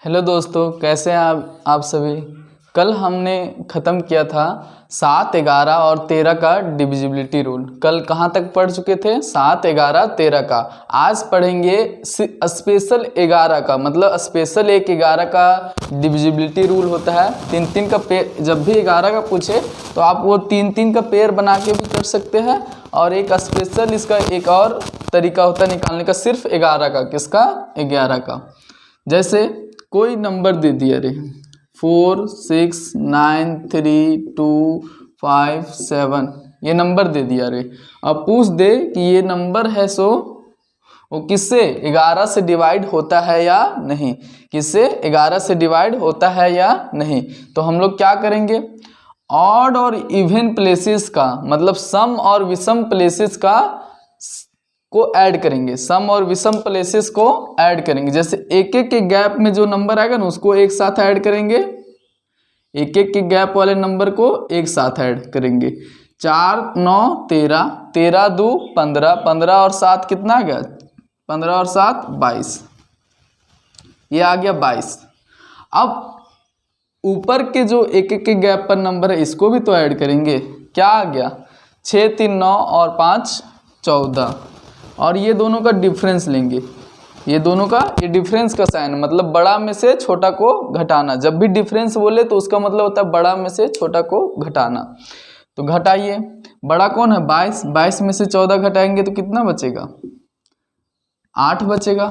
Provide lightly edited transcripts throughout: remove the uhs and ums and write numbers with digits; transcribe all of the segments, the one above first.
Hello दोस्तों, कैसे हैं आप सभी। कल हमने ख़त्म किया था 7, 11 और 13 का डिविजिबिलिटी रूल। कल कहाँ तक पढ़ चुके थे? 7, 11, 13 का। आज पढ़ेंगे स्पेशल 11 का, मतलब स्पेशल 1, 11 का डिविजिबिलिटी रूल होता है। 3-3 का पेयर, जब भी 11 का पूछे तो आप वो 3-3 का पेयर बना के भी कर सकते हैं। और एक स्पेशल इसका एक और तरीका होता है निकालने का, सिर्फ 11 का। किसका? 11 का। जैसे कोई नंबर दे दिया रे 4, 6, 9, 3, 2, 5, 7, ये नंबर दे दिया रे। अब पूछ दे कि ये नंबर है सो वो किससे 11 से डिवाइड होता है या नहीं, किससे 11 से डिवाइड होता है या नहीं। तो हम लोग क्या करेंगे, ऑड और इवन प्लेसेस का, मतलब सम और विषम प्लेसेस को ऐड करेंगे। सम और विषम प्लेसेस को ऐड करेंगे। जैसे एक एक के गैप में जो नंबर आएगा ना उसको एक साथ ऐड करेंगे। एक एक के गैप वाले नंबर को एक साथ ऐड करेंगे। 4, 9, 13, 13 2 15, 15 और 7 कितना आ गया? 15 और 7 22, ये आ गया 22। अब ऊपर के जो एक एक के गैप पर नंबर है इसको भी तो ऐड करेंगे। क्या आ गया? 6, 3, 9 और 5 14। और ये दोनों का डिफरेंस लेंगे। ये दोनों का ये डिफरेंस का साइन, मतलब बड़ा में से छोटा को घटाना। जब भी डिफरेंस बोले तो उसका मतलब होता है बड़ा में से छोटा को घटाना। तो घटाइए, बड़ा कौन है? 22। 22 में से 14 घटाएंगे तो कितना बचेगा? 8 बचेगा।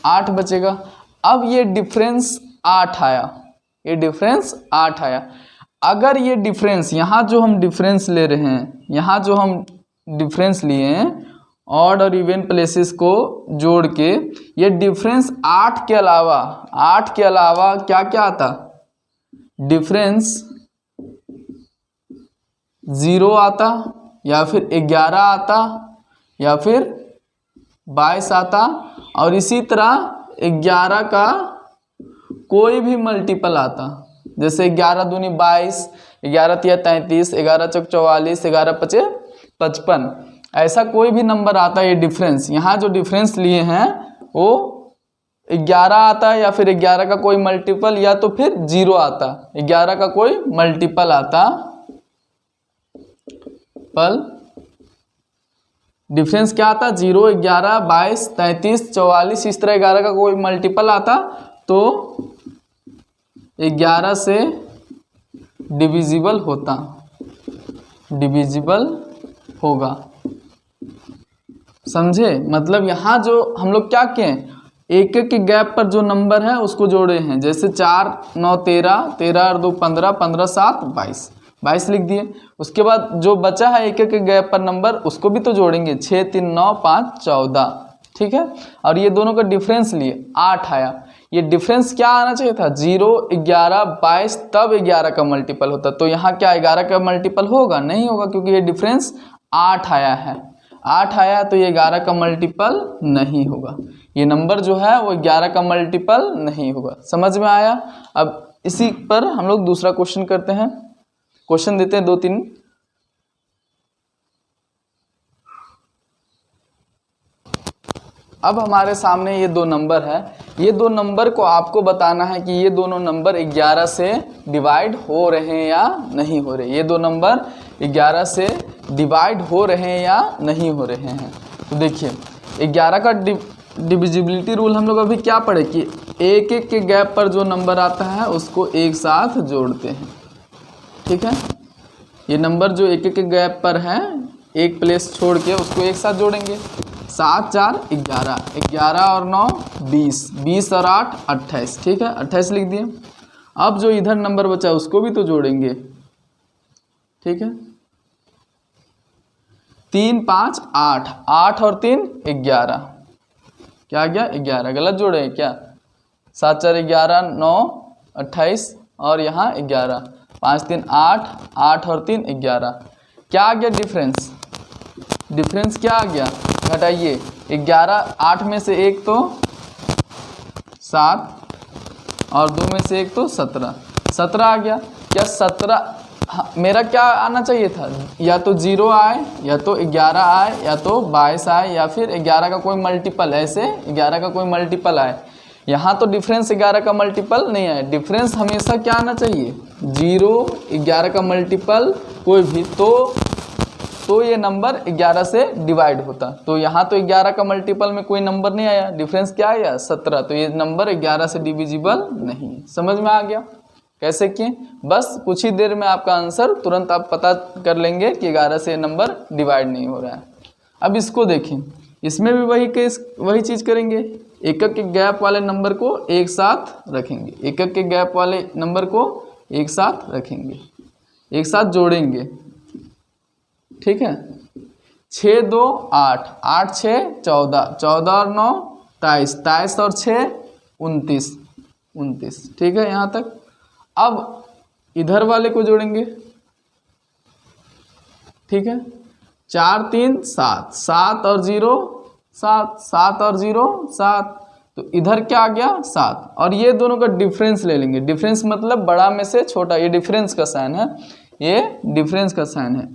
8 बचेगा। अब ये डिफरेंस 8 आया, ये डिफरेंस 8 आया। अगर ये डिफरेंस, यहाँ जो हम डिफरेंस ले रहे हैं, यहाँ जो हम डिफरेंस लिए हैं ऑड और इवन प्लेसेस को जोड़ के, ये डिफरेंस 8 के अलावा क्या क्या आता? डिफरेंस 0 आता, या फिर 11 आता, या फिर 22 आता, और इसी तरह 11 का कोई भी मल्टीपल आता। जैसे 11 दूनी 22, 11 तिया 33, 11 चौक 44, 11 पचे 55, ऐसा कोई भी नंबर आता है। ये डिफरेंस, यहाँ जो डिफरेंस लिए हैं वो 11 आता, या फिर 11 का कोई मल्टीपल, या तो फिर 0 आता। 11 का कोई मल्टीपल आता, पल डिफरेंस क्या आता? 0, 11, 22, 33, 44, इस तरह 11 का कोई मल्टीपल आता तो 11 से डिविजिबल होगा। समझे? मतलब यहाँ जो हम लोग क्या किए, एक एक के गैप पर जो नंबर है उसको जोड़े हैं। जैसे 4, 9, 13, 13 और 2 15, 15 7 22, 22 लिख दिए। उसके बाद जो बचा है एक एक के गैप पर नंबर उसको भी तो जोड़ेंगे। 6, 3, 9, 5 14, ठीक है। और ये दोनों का डिफरेंस लिए 8 आया। ये डिफरेंस क्या आना चाहिए था? 0, 11, 22, तब 11 का मल्टीपल होता। तो यहाँ क्या 11 का मल्टीपल होगा? नहीं होगा, क्योंकि ये डिफरेंस 8 आया है। 8 आया तो ये 11 का मल्टीपल नहीं होगा। ये नंबर जो है वो 11 का मल्टीपल नहीं होगा। समझ में आया? अब इसी पर हम लोग दूसरा क्वेश्चन करते हैं। क्वेश्चन देते हैं 2-3। अब हमारे सामने ये 2 नंबर है। ये 2 नंबर को आपको बताना है कि ये दोनों नंबर 11 से डिवाइड हो रहे हैं या नहीं हो रहे। ये 2 नंबर 11 से डिवाइड हो रहे हैं या नहीं हो रहे हैं। तो देखिए 11 का डिविजिबिलिटी रूल हम लोग अभी क्या पढ़े कि एक एक के गैप पर जो नंबर आता है उसको एक साथ जोड़ते हैं। ठीक है, ये नंबर जो एक एक के गैप पर है एक प्लेस छोड़ के उसको एक साथ जोड़ेंगे। 7, 4, 11, 11 और 9 20, 20 और 8 28, ठीक है, 28 लिख दिए। अब जो इधर नंबर बचा उसको भी तो जोड़ेंगे। ठीक है, 3, 5, 8, 8 और 3 11, क्या गया? 11। गलत जोड़े हैं क्या? 7, 4, 11, 9 28 और यहाँ 11, 5, 3 8, 8 और 3 11। क्या आ गया डिफरेंस? डिफरेंस क्या आ गया? घटाइए। 11, 8 में से 1 तो 7 और 2 में से 1 तो 17, 17 आ गया। क्या 17? हाँ, मेरा क्या आना चाहिए था? या तो 0 आए, या तो 11 आए, या तो 22 आए, या फिर 11 का कोई मल्टीपल, ऐसे 11 का कोई मल्टीपल आए। यहाँ तो डिफरेंस 11 का मल्टीपल नहीं है, डिफरेंस हमेशा क्या आना चाहिए 0, 11 का मल्टीपल कोई भी, तो ये नंबर 11 से डिवाइड होता। तो यहाँ तो 11 का मल्टीपल में कोई नंबर नहीं आया, डिफरेंस क्या आया 17, तो ये नंबर 11 से डिविजिबल नहीं। समझ में आ गया कैसे किए? बस कुछ ही देर में आपका आंसर तुरंत आप पता कर लेंगे कि 11 से नंबर डिवाइड नहीं हो रहा है। अब इसको देखें, इसमें भी वही चीज़ करेंगे, एकक के गैप वाले नंबर को एक साथ रखेंगे, एकक के गैप वाले नंबर को एक साथ रखेंगे, एक साथ जोड़ेंगे। ठीक है, 6 2 8, 8 6 14, 14 और 9 23, 23 और 6 29, 29। ठीक है यहाँ तक। अब इधर वाले को जोड़ेंगे। ठीक है, 4 3 7, 7 और 0 7, 7 और 0 7, तो इधर क्या आ गया 7, और ये दोनों का डिफरेंस ले लेंगे। डिफरेंस मतलब बड़ा में से छोटा, ये डिफरेंस का साइन है, ये डिफरेंस का साइन है,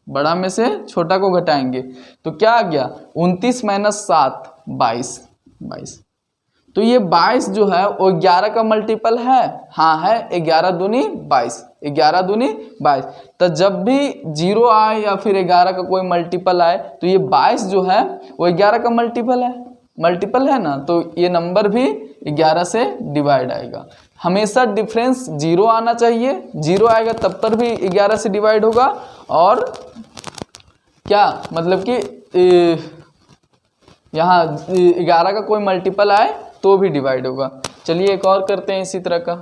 बड़ा में से छोटा को घटाएंगे तो क्या आ गया 29 - 7 22, 22। तो ये 22 जो है वो 11 का मल्टीपल है, हाँ है, 11 दूनी 22, 11 दूनी 22। तो जब भी 0 आए या फिर 11 का कोई मल्टीपल आए तो ये 22 जो है वो 11 का मल्टीपल है ना, तो ये नंबर भी 11 से डिवाइड आएगा। हमेशा डिफरेंस 0 आना चाहिए, 0 आएगा तब पर भी 11 से डिवाइड होगा, और क्या मतलब कि यहाँ 11 का कोई मल्टीपल आए तो भी डिवाइड होगा। चलिए एक और करते हैं इसी तरह का।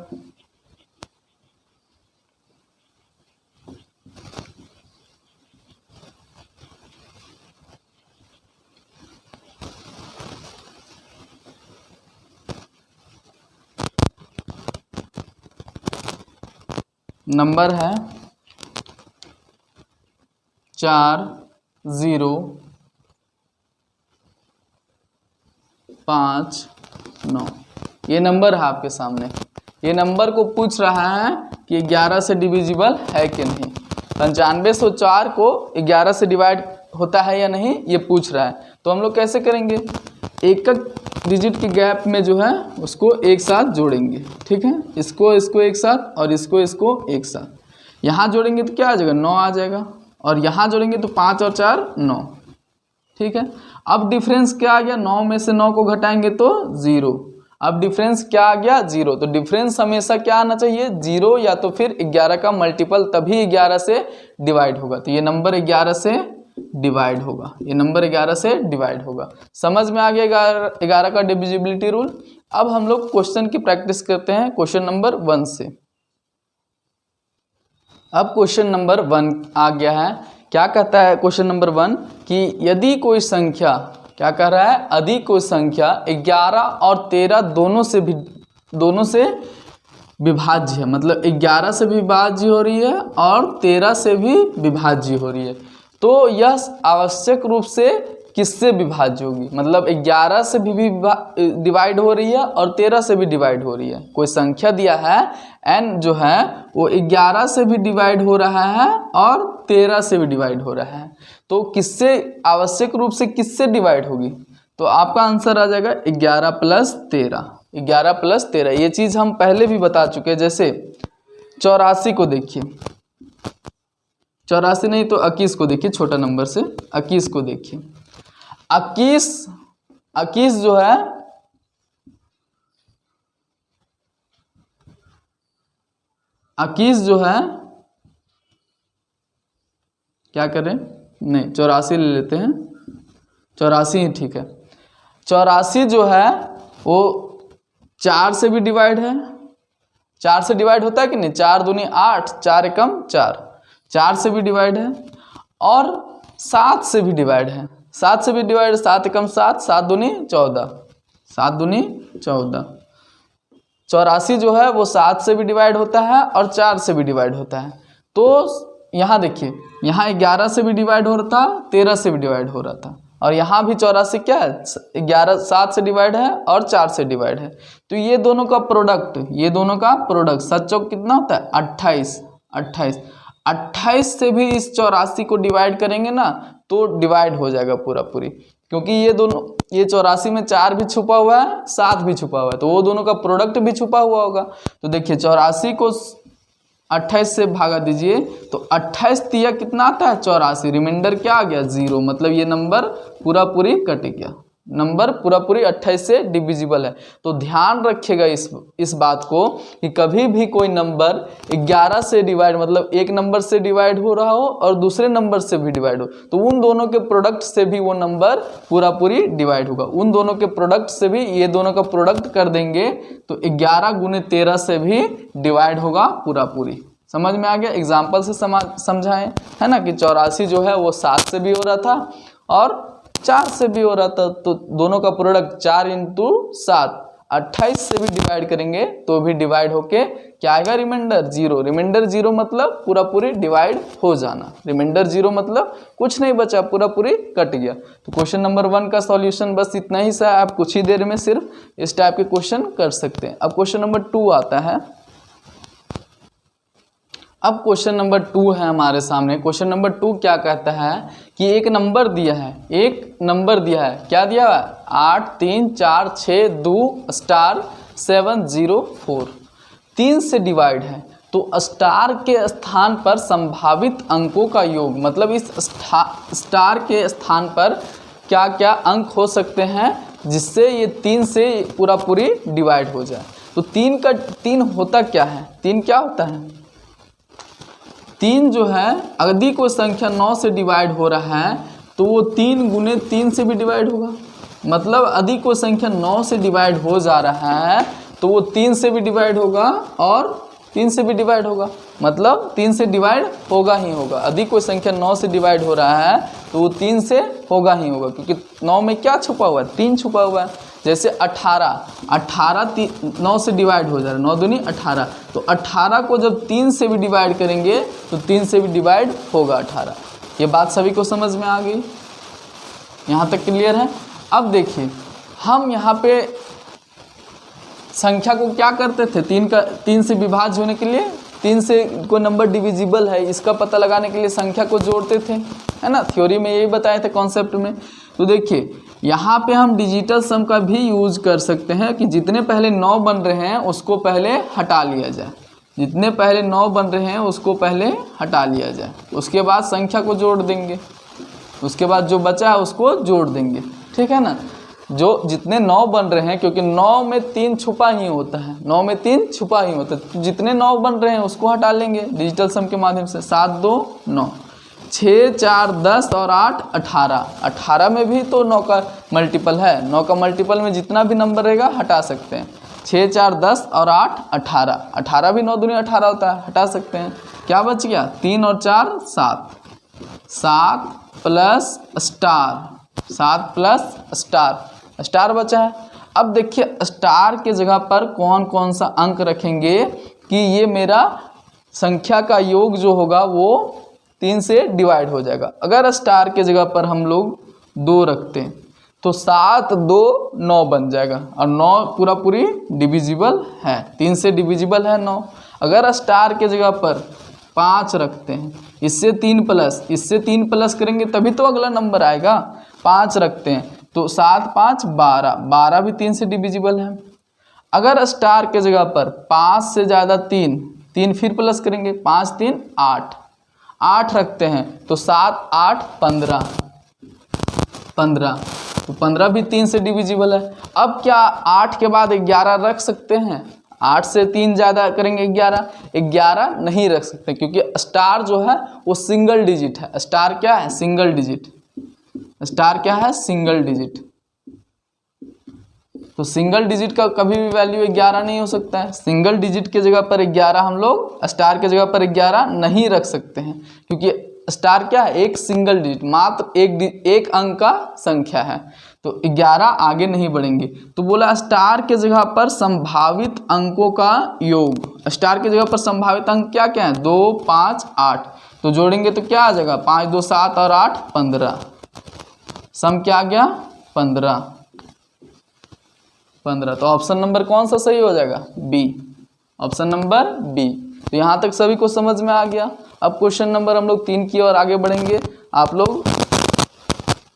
नंबर है 4 0 5 9, ये नंबर है आपके सामने। ये नंबर को पूछ रहा है कि 11 से डिविजिबल है कि नहीं। 9504 को 11 से डिवाइड होता है या नहीं ये पूछ रहा है। तो हम लोग कैसे करेंगे, एकक डिजिट के गैप में जो है उसको एक साथ जोड़ेंगे। ठीक है, इसको एक साथ और इसको एक साथ। यहाँ जोड़ेंगे तो क्या आ जाएगा 9 आ जाएगा, और यहाँ जोड़ेंगे तो 5 और 4 9। ठीक है, अब डिफरेंस क्या आ गया, 9 में से 9 को घटाएंगे तो 0। अब डिफरेंस क्या आ गया 0, तो डिफरेंस हमेशा क्या आना चाहिए 0 या तो फिर 11 का मल्टीपल, तभी 11 से डिवाइड होगा। तो ये नंबर 11 से डिवाइड होगा, ये नंबर 11 से डिवाइड होगा। समझ में आ गया 11 का डिविजिबिलिटी रूल। अब हम लोग क्वेश्चन की प्रैक्टिस करते हैं क्वेश्चन नंबर 1 से। अब क्वेश्चन नंबर 1 आ गया है। क्या कहता है क्वेश्चन नंबर 1 कि यदि कोई संख्या, क्या कह रहा है, यदि कोई संख्या 11 और 13 दोनों से विभाज्य है, मतलब 11 से भी विभाज्य हो रही है और 13 से भी विभाज्य हो रही है, तो यह आवश्यक रूप से किससे विभाज्य होगी। मतलब 11 से भी डिवाइड हो रही है और 13 से भी डिवाइड हो रही है। कोई संख्या दिया है n जो है वो 11 से भी डिवाइड हो रहा है और 13 से भी डिवाइड हो रहा है, तो किससे आवश्यक रूप से किससे डिवाइड होगी। तो आपका आंसर आ जाएगा 11 + 13, 11 + 13। ये चीज़ हम पहले भी बता चुके हैं। जैसे 84 को देखिए, 84 नहीं तो 21 को देखिए, छोटा नंबर से 21 को देखिए। 21 जो है 21 जो है क्या करें, नहीं 84 ले लेते हैं, 84 ही ठीक है। 84 जो है वो 4 से भी डिवाइड है, 4 से डिवाइड होता है कि नहीं, 4 दूनी 8, 4 एकम 4, 4 से भी डिवाइड है, और 7 से भी डिवाइड है, 7 से भी डिवाइड, 7 एकम 7, 7 दूनी 14, 7 दूनी 14। 84 जो है वो 7 से भी डिवाइड होता है और 4 से भी डिवाइड होता है। तो यहाँ देखिए, यहाँ 11 से भी डिवाइड हो रहा था, 13 से भी डिवाइड हो रहा था, और यहाँ भी 84 क्या है 7 से डिवाइड है और 4 से डिवाइड है। तो ये दोनों का प्रोडक्ट, 7 चौक कितना होता है 28, 28 से भी इस 84 को डिवाइड करेंगे ना तो डिवाइड हो जाएगा पूरा पूरी। क्योंकि ये दोनों, ये 84 में 4 भी छुपा हुआ है, 7 भी छुपा हुआ है, तो वो दोनों का प्रोडक्ट भी छुपा हुआ होगा। तो देखिए 84 को 28 से भागा दीजिए तो 28 तिया कितना आता है 84, रिमाइंडर क्या आ गया 0, मतलब ये नंबर पूरा पूरी कट गया, नंबर पूरा पूरी 28 से डिविजिबल है। तो ध्यान रखिएगा इस बात को कि कभी भी कोई नंबर 11 से डिवाइड, मतलब एक नंबर से डिवाइड हो रहा हो और दूसरे नंबर से भी डिवाइड हो, तो उन दोनों के प्रोडक्ट से भी वो नंबर पूरा पूरी डिवाइड होगा। उन दोनों के प्रोडक्ट से भी ये दोनों का प्रोडक्ट कर देंगे तो 11 गुने 13 से भी डिवाइड होगा पूरा पूरी। समझ में आ गया? एग्जाम्पल से समझाएं, है ना, कि 84 जो है वो 7 से भी हो रहा था और 4 से भी हो रहा था, तो दोनों का प्रोडक्ट 4 × 7 28 से भी डिवाइड करेंगे तो भी डिवाइड होके क्या आएगा रिमाइंडर 0। रिमाइंडर 0 मतलब पूरा पूरी डिवाइड हो जाना, रिमाइंडर 0 मतलब कुछ नहीं बचा, पूरा पूरी कट गया। तो क्वेश्चन नंबर 1 का सॉल्यूशन बस इतना ही सा, आप कुछ ही देर में सिर्फ इस टाइप के क्वेश्चन कर सकते हैं। अब क्वेश्चन नंबर 2 आता है। अब क्वेश्चन नंबर 2 है हमारे सामने। क्वेश्चन नंबर 2 क्या कहता है कि एक नंबर दिया है, एक नंबर दिया है, क्या दिया है 8 3 4 6 2 स्टार 7 0 4, 3 से डिवाइड है। तो स्टार के स्थान पर संभावित अंकों का योग, मतलब इस स्टार के स्थान पर क्या क्या अंक हो सकते हैं जिससे ये 3 से पूरा पूरी डिवाइड हो जाए। तो 3 होता क्या है, 3 क्या होता है, 3 जो है यदि कोई संख्या 9 से डिवाइड हो रहा है तो वो 3 गुने 3 से भी डिवाइड होगा। मतलब यदि कोई संख्या 9 से डिवाइड हो जा रहा है तो वो 3 से भी डिवाइड होगा और 3 से भी डिवाइड होगा, मतलब 3 से डिवाइड होगा ही होगा। यदि कोई संख्या 9 से डिवाइड हो रहा है तो वो 3 से होगा ही होगा, क्योंकि 9 में क्या छुपा हुआ है, 3 छुपा हुआ है। जैसे 18 9 से डिवाइड हो जा रहा है, 9 दूनी 18, तो 18 को जब 3 से भी डिवाइड करेंगे तो 3 से भी डिवाइड होगा 18। ये बात सभी को समझ में आ गई? यहाँ तक क्लियर है? अब देखिए हम यहाँ पे संख्या को क्या करते थे, 3 से विभाज्य होने के लिए, 3 से कोई नंबर डिविजिबल है इसका पता लगाने के लिए संख्या को जोड़ते थे, है ना। थ्योरी में यही बताए थे कॉन्सेप्ट में। तो देखिए यहाँ पे हम डिजिटल सम का भी यूज कर सकते हैं कि जितने पहले 9 बन रहे हैं उसको पहले हटा लिया जाए, जितने पहले 9 बन रहे हैं उसको पहले हटा लिया जाए, उसके बाद संख्या को जोड़ देंगे, उसके बाद जो बचा है उसको जोड़ देंगे, ठीक है ना। जो जितने 9 बन रहे हैं, क्योंकि 9 में 3 छुपा ही होता है, 9 में 3 छुपा ही होता है, तो जितने 9 बन रहे हैं उसको हटा लेंगे डिजिटल सम के माध्यम से। 7 2 9, 6 4 10 और 8 18, 18 में भी तो 9 का मल्टीपल है, 9 का मल्टीपल में जितना भी नंबर रहेगा हटा सकते हैं। 6 4 10 और 8 18, 18 भी 9 दूनी 18 होता है, हटा सकते हैं। क्या बच गया, 3 और 4 7, 7 plus star, 7 plus star, star बचा है। अब देखिए स्टार के जगह पर कौन कौन सा अंक रखेंगे कि ये मेरा संख्या का योग जो होगा वो 3 से डिवाइड हो जाएगा। अगर स्टार के जगह पर हम लोग 2 रखते हैं तो 7 2 9 बन जाएगा, और 9 पूरा पूरी डिविजिबल है, 3 से डिविजिबल है 9। अगर स्टार के जगह पर 5 रखते हैं, इससे 3 प्लस करेंगे तभी तो अगला नंबर आएगा। 5 रखते हैं तो 7 5 12, 12 भी 3 से डिविजिबल है। अगर स्टार के जगह पर 5 से ज़्यादा 3 फिर प्लस करेंगे, 5 3 8, 8 रखते हैं तो 7 8 15, तो 15 भी 3 से डिविजिबल है। अब क्या 8 के बाद 11 रख सकते हैं? 8 से 3 ज़्यादा करेंगे 11 नहीं रख सकते, क्योंकि स्टार जो है वो सिंगल डिजिट है। स्टार क्या है? Single digit. स्टार क्या है? Single digit. तो सिंगल डिजिट का कभी भी वैल्यू 11 नहीं हो सकता है। सिंगल डिजिट के जगह पर 11 हम लोग, स्टार के जगह पर 11 नहीं रख सकते हैं, क्योंकि स्टार क्या है? एक सिंगल डिजिट, मात्र एक अंक का संख्या है, तो 11 आगे नहीं बढ़ेंगे। तो बोला स्टार के जगह पर संभावित अंकों का योग। स्टार के जगह पर संभावित अंक क्या क्या है? 2 5 8, तो जोड़ेंगे तो क्या आ जाएगा? 5 2 7 और 8 15, सम क्या आ गया? 15। तो ऑप्शन नंबर कौन सा सही हो जाएगा? B, option number B. तो यहाँ तक सभी को समझ में आ गया। अब क्वेश्चन नंबर हम लोग 3 की ओर आगे बढ़ेंगे। आप लोग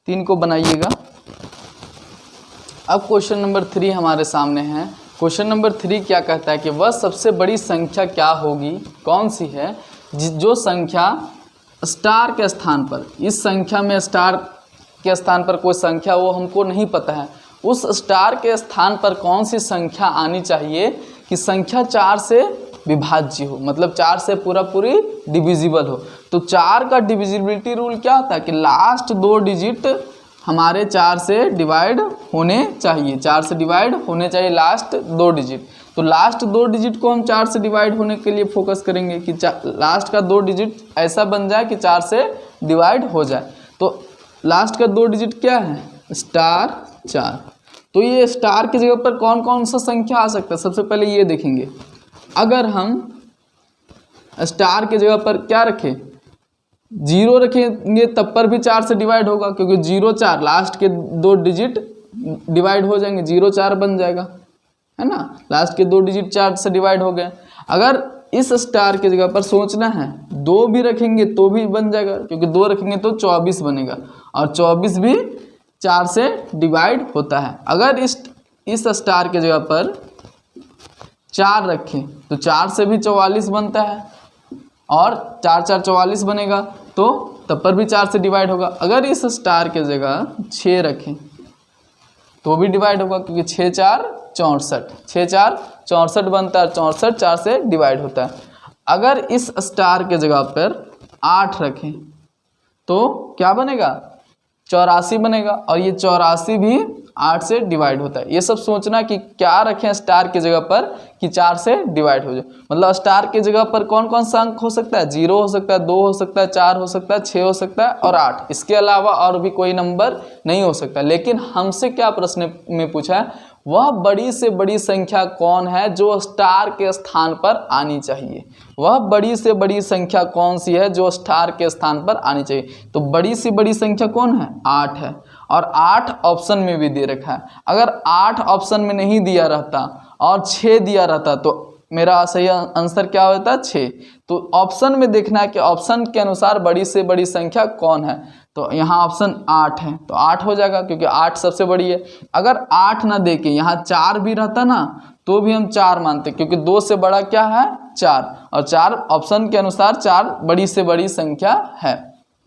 3 को बनाइएगा। अब क्वेश्चन नंबर 3 हमारे सामने है। क्वेश्चन नंबर 3 क्या कहता है कि वह सबसे बड़ी संख्या क्या होगी, कौन सी है जो संख्या स्टार के स्थान पर, इस संख्या में स्टार के स्थान पर कोई संख्या वो हमको नहीं पता है, उस स्टार के स्थान पर कौन सी संख्या आनी चाहिए कि संख्या 4 से विभाज्य हो, मतलब 4 से पूरी डिविजिबल हो। तो 4 का डिविजिबिलिटी रूल क्या होता है कि लास्ट 2 डिजिट हमारे 4 से डिवाइड होने चाहिए, 4 से डिवाइड होने चाहिए लास्ट 2 डिजिट। तो लास्ट 2 डिजिट को हम 4 से डिवाइड होने के लिए फोकस करेंगे कि लास्ट का 2 डिजिट ऐसा बन जाए कि 4 से डिवाइड हो जाए। तो लास्ट का 2 डिजिट क्या है, स्टार 4। तो ये स्टार की जगह पर कौन कौन सा संख्या आ सकता है, सबसे पहले ये देखेंगे। अगर हम स्टार की जगह पर क्या रखें, 0 रखेंगे तब पर भी 4 से डिवाइड होगा, क्योंकि 0 4 लास्ट के 2 डिजिट डिवाइड हो जाएंगे, 0 4 बन जाएगा, है ना। लास्ट के 2 डिजिट 4 से डिवाइड हो गए। अगर इस स्टार की जगह पर सोचना है 2 भी रखेंगे तो भी बन जाएगा, क्योंकि 2 रखेंगे तो 24 बनेगा, और 24 भी 4 से डिवाइड होता है। अगर इस स्टार की जगह पर 4 रखें तो 4 से भी 44 बनता है, और 4 4 44 बनेगा, तो तब पर भी 4 से डिवाइड होगा। अगर इस स्टार के जगह 6 रखें तो भी डिवाइड होगा, क्योंकि 6 4 64, 6 4 64 बनता है, 64 4 से डिवाइड होता है। अगर इस स्टार के जगह पर 8 रखें तो क्या बनेगा, 84 बनेगा, और ये 84 भी 8 से डिवाइड होता है। ये सब सोचना कि क्या रखें स्टार की जगह पर कि 4 से डिवाइड हो जाए। मतलब स्टार की जगह पर कौन कौन सा अंक हो सकता है, 0 हो सकता है, 2 हो सकता है, 4 हो सकता है, 6 हो सकता है और 8। इसके अलावा और भी कोई नंबर नहीं हो सकता। लेकिन हमसे क्या प्रश्न में पूछा है, वह बड़ी से बड़ी संख्या कौन है जो स्टार के स्थान पर आनी चाहिए। वह बड़ी से बड़ी संख्या कौन सी है जो स्टार के स्थान पर आनी चाहिए। तो बड़ी से बड़ी संख्या कौन है, 8 है, और 8 ऑप्शन में भी दे रखा है। अगर 8 ऑप्शन में नहीं दिया रहता और 6 दिया रहता तो मेरा सही आंसर क्या होता, 6। तो ऑप्शन में देखना है कि ऑप्शन के अनुसार बड़ी से बड़ी संख्या कौन है। तो यहाँ ऑप्शन 8 है, तो 8 हो जाएगा, क्योंकि 8 सबसे बड़ी है। अगर 8 ना दे के यहाँ 4 भी रहता ना तो भी हम 4 मानते, क्योंकि 2 से बड़ा क्या है, 4, और 4 ऑप्शन के अनुसार 4 बड़ी से बड़ी संख्या है।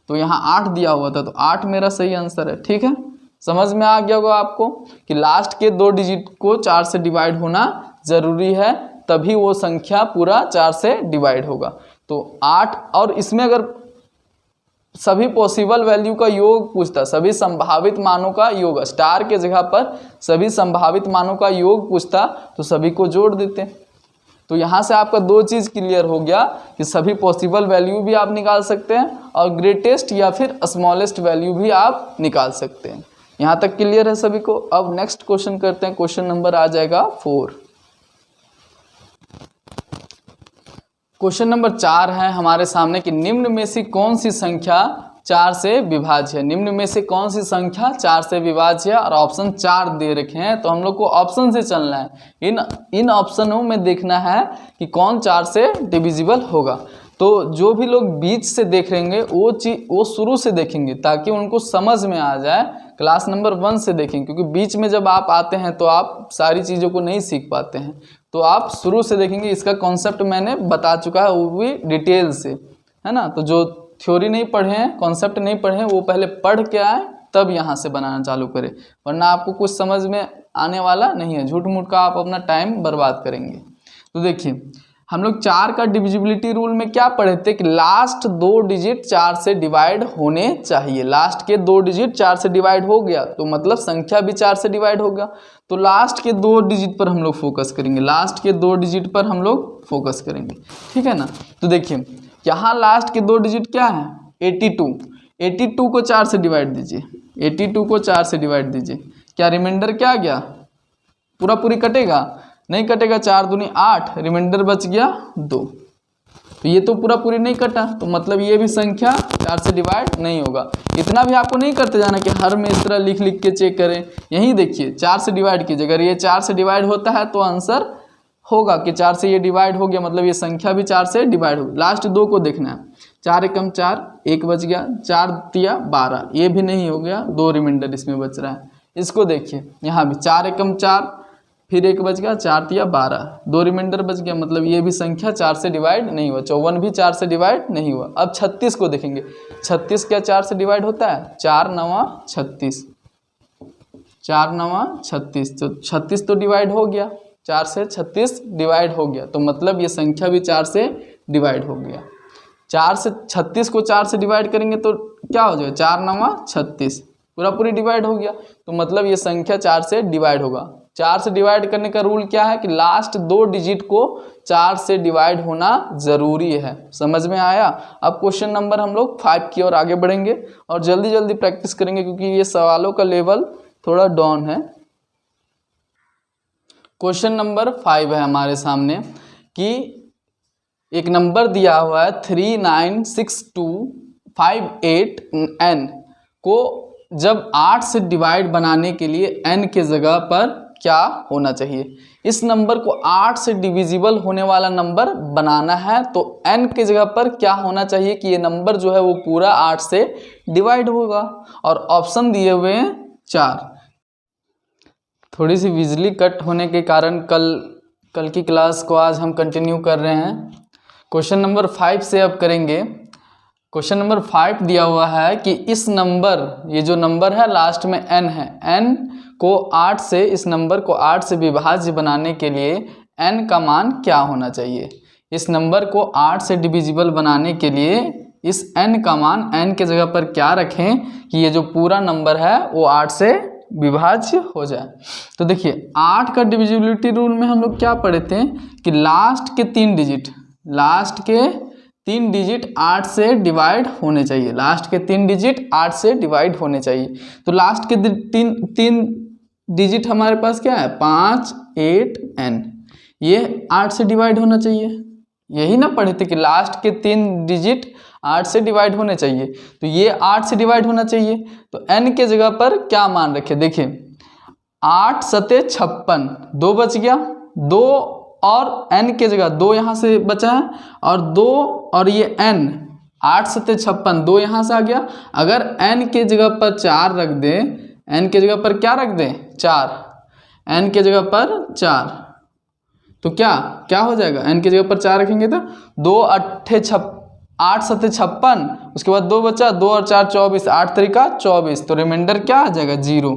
तो यहाँ 8 दिया हुआ था, तो 8 मेरा सही आंसर है। ठीक है, समझ में आ गया होगा आपको कि लास्ट के 2 डिजिट को 4 से डिवाइड होना जरूरी है, तभी वो संख्या पूरा 4 से डिवाइड होगा। तो 8, और इसमें अगर सभी पॉसिबल वैल्यू का योग पूछता, सभी संभावित मानों का योग, स्टार के जगह पर सभी संभावित मानों का योग पूछता तो सभी को जोड़ देते। तो यहाँ से आपका 2 चीज़ क्लियर हो गया कि सभी पॉसिबल वैल्यू भी आप निकाल सकते हैं और ग्रेटेस्ट या फिर स्मॉलेस्ट वैल्यू भी आप निकाल सकते हैं। यहाँ तक क्लियर है सभी को। अब नेक्स्ट क्वेश्चन करते हैं। क्वेश्चन नंबर आ जाएगा 4। क्वेश्चन नंबर 4 है हमारे सामने कि निम्न में से कौन सी संख्या 4 से विभाज्य है। निम्न में से कौन सी संख्या 4 से विभाज्य है, और ऑप्शन 4 दे रखे हैं, तो हम लोग को ऑप्शन से चलना है। इन ऑप्शनों में देखना है कि कौन 4 से डिविजिबल होगा। तो जो भी लोग बीच से देख रहेंगे वो शुरू से देखेंगे ताकि उनको समझ में आ जाए। क्लास नंबर 1 से देखें, क्योंकि बीच में जब आप आते हैं तो आप सारी चीज़ों को नहीं सीख पाते हैं। तो आप शुरू से देखेंगे। इसका कॉन्सेप्ट मैंने बता चुका है, वो भी डिटेल से, है ना। तो जो थ्योरी नहीं पढ़े हैं, कॉन्सेप्ट नहीं पढ़े हैं, वो पहले पढ़ के आए तब यहाँ से बनाना चालू करें, वरना आपको कुछ समझ में आने वाला नहीं है। झूठ मूठ का आप अपना टाइम बर्बाद करेंगे। तो देखिए, हम लोग 4 का डिविजिबिलिटी रूल में क्या पढ़े थे कि लास्ट 2 डिजिट 4 से डिवाइड होने चाहिए। लास्ट के 2 डिजिट 4 से डिवाइड हो गया तो मतलब संख्या भी 4 से डिवाइड हो गया। तो लास्ट के 2 डिजिट पर हम लोग फोकस करेंगे, लास्ट के 2 डिजिट पर हम लोग फोकस करेंगे, ठीक है ना। तो देखिए, यहाँ लास्ट के 2 डिजिट क्या है, 82। 82 को 4 से डिवाइड दीजिए, 82 को 4 से डिवाइड दीजिए, क्या रिमाइंडर क्या आ गया, पूरी कटेगा, नहीं कटेगा। 4 दूनी 8, रिमाइंडर बच गया 2। तो ये तो पूरी नहीं कटा, तो मतलब ये भी संख्या 4 से डिवाइड नहीं होगा। इतना भी आपको नहीं करते जाना कि हर में इस तरह लिख के चेक करें। यहीं देखिए 4 से डिवाइड कीजिए, अगर ये 4 से डिवाइड होता है तो आंसर होगा कि 4 से ये डिवाइड हो गया, मतलब ये संख्या भी 4 से डिवाइड होगी। लास्ट 2 को देखना है, 4 एकम 4, 1 बच गया, 4 तिया 12, ये भी नहीं हो गया, 2 रिमाइंडर इसमें बच रहा है। इसको देखिए, यहाँ भी 4 एकम 4, फिर 1 बच गया, 4 तिया 12, 2 रिमाइंडर बच गया, मतलब ये भी संख्या 4 से डिवाइड नहीं हुआ। 54 भी 4 से डिवाइड नहीं हुआ। अब 36 को देखेंगे, 36 क्या 4 से डिवाइड होता है? 4 9 36, 4 9 36, तो 36 तो डिवाइड हो गया, 4 से 36 डिवाइड हो गया, तो मतलब ये संख्या भी 4 से डिवाइड हो गया। 4 से 36 को 4 से डिवाइड करेंगे तो क्या हो जाएगा? 4 9 36, पूरी डिवाइड हो गया, तो मतलब ये संख्या 4 से डिवाइड होगा। 4 से डिवाइड करने का रूल क्या है कि लास्ट 2 डिजिट को 4 से डिवाइड होना ज़रूरी है। समझ में आया? अब क्वेश्चन नंबर हम लोग 5 की ओर आगे बढ़ेंगे और जल्दी जल्दी प्रैक्टिस करेंगे क्योंकि ये सवालों का लेवल थोड़ा डाउन है। क्वेश्चन नंबर 5 है हमारे सामने कि एक नंबर दिया हुआ है 396258n को जब 8 से डिवाइड बनाने के लिए n के जगह पर क्या होना चाहिए। इस नंबर को 8 से डिविजिबल होने वाला नंबर बनाना है तो n के जगह पर क्या होना चाहिए कि ये नंबर जो है वो पूरा 8 से डिवाइड होगा। और ऑप्शन दिए हुए हैं 4। थोड़ी सी बिजली कट होने के कारण कल की क्लास को आज हम कंटिन्यू कर रहे हैं। क्वेश्चन नंबर 5 से अब करेंगे। क्वेश्चन नंबर 5 दिया हुआ है कि इस नंबर, ये जो नंबर है लास्ट में n है, n को 8 से, इस नंबर को 8 से विभाज्य बनाने के लिए n का मान क्या होना चाहिए। इस नंबर को 8 से डिविजिबल बनाने के लिए इस n का मान n के जगह पर क्या रखें कि ये जो पूरा नंबर है वो 8 से विभाज्य हो जाए। तो देखिए 8 का डिविजिबिलिटी रूल में हम लोग क्या पढ़े थे कि लास्ट के 3 डिजिट 8 से डिवाइड होने चाहिए। लास्ट के 3 डिजिट 8 से डिवाइड होने चाहिए। तो लास्ट के 3 डिजिट हमारे पास क्या है? 5 8 n, ये 8 से डिवाइड होना चाहिए। यही ना पढ़े थे कि लास्ट के 3 डिजिट 8 से डिवाइड होने चाहिए, तो ये 8 से डिवाइड होना चाहिए। तो n के जगह पर क्या मान रखे? देखिए 8 सते 56, 2 बच गया, 2 और n के जगह 2 यहाँ से बचा है और 2 और ये n, 8 सते 56, 2 यहाँ से आ गया। अगर n के जगह पर 4 रख दे, n के जगह पर क्या रख दें? 4, n के जगह पर 4, तो क्या हो जाएगा? n की जगह पर 4 रखेंगे तो 2 8 सते 56, उसके बाद 2 बचा, 2 और 4 24, 8 तरीका 24, तो रिमाइंडर क्या आ जाएगा? 0।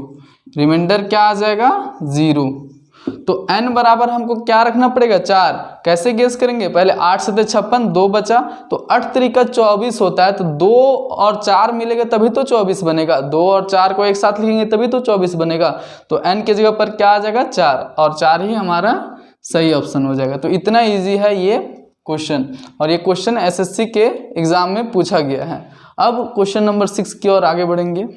रिमाइंडर क्या आ जाएगा? 0। तो n बराबर हमको क्या रखना पड़ेगा? 4। कैसे गेस करेंगे? पहले 8 सते 56, 2 बचा, तो 8 तरीका 24 होता है, तो 2 और 4 मिलेगा तभी तो 24 बनेगा। 2 और 4 को एक साथ लिखेंगे तभी तो 24 बनेगा। तो n के जगह पर क्या आ जाएगा? 4, और 4 ही हमारा सही ऑप्शन हो जाएगा। तो इतना इजी है ये क्वेश्चन, और ये क्वेश्चन एसएससी के एग्जाम में पूछा गया है। अब क्वेश्चन नंबर 6 की ओर आगे बढ़ेंगे।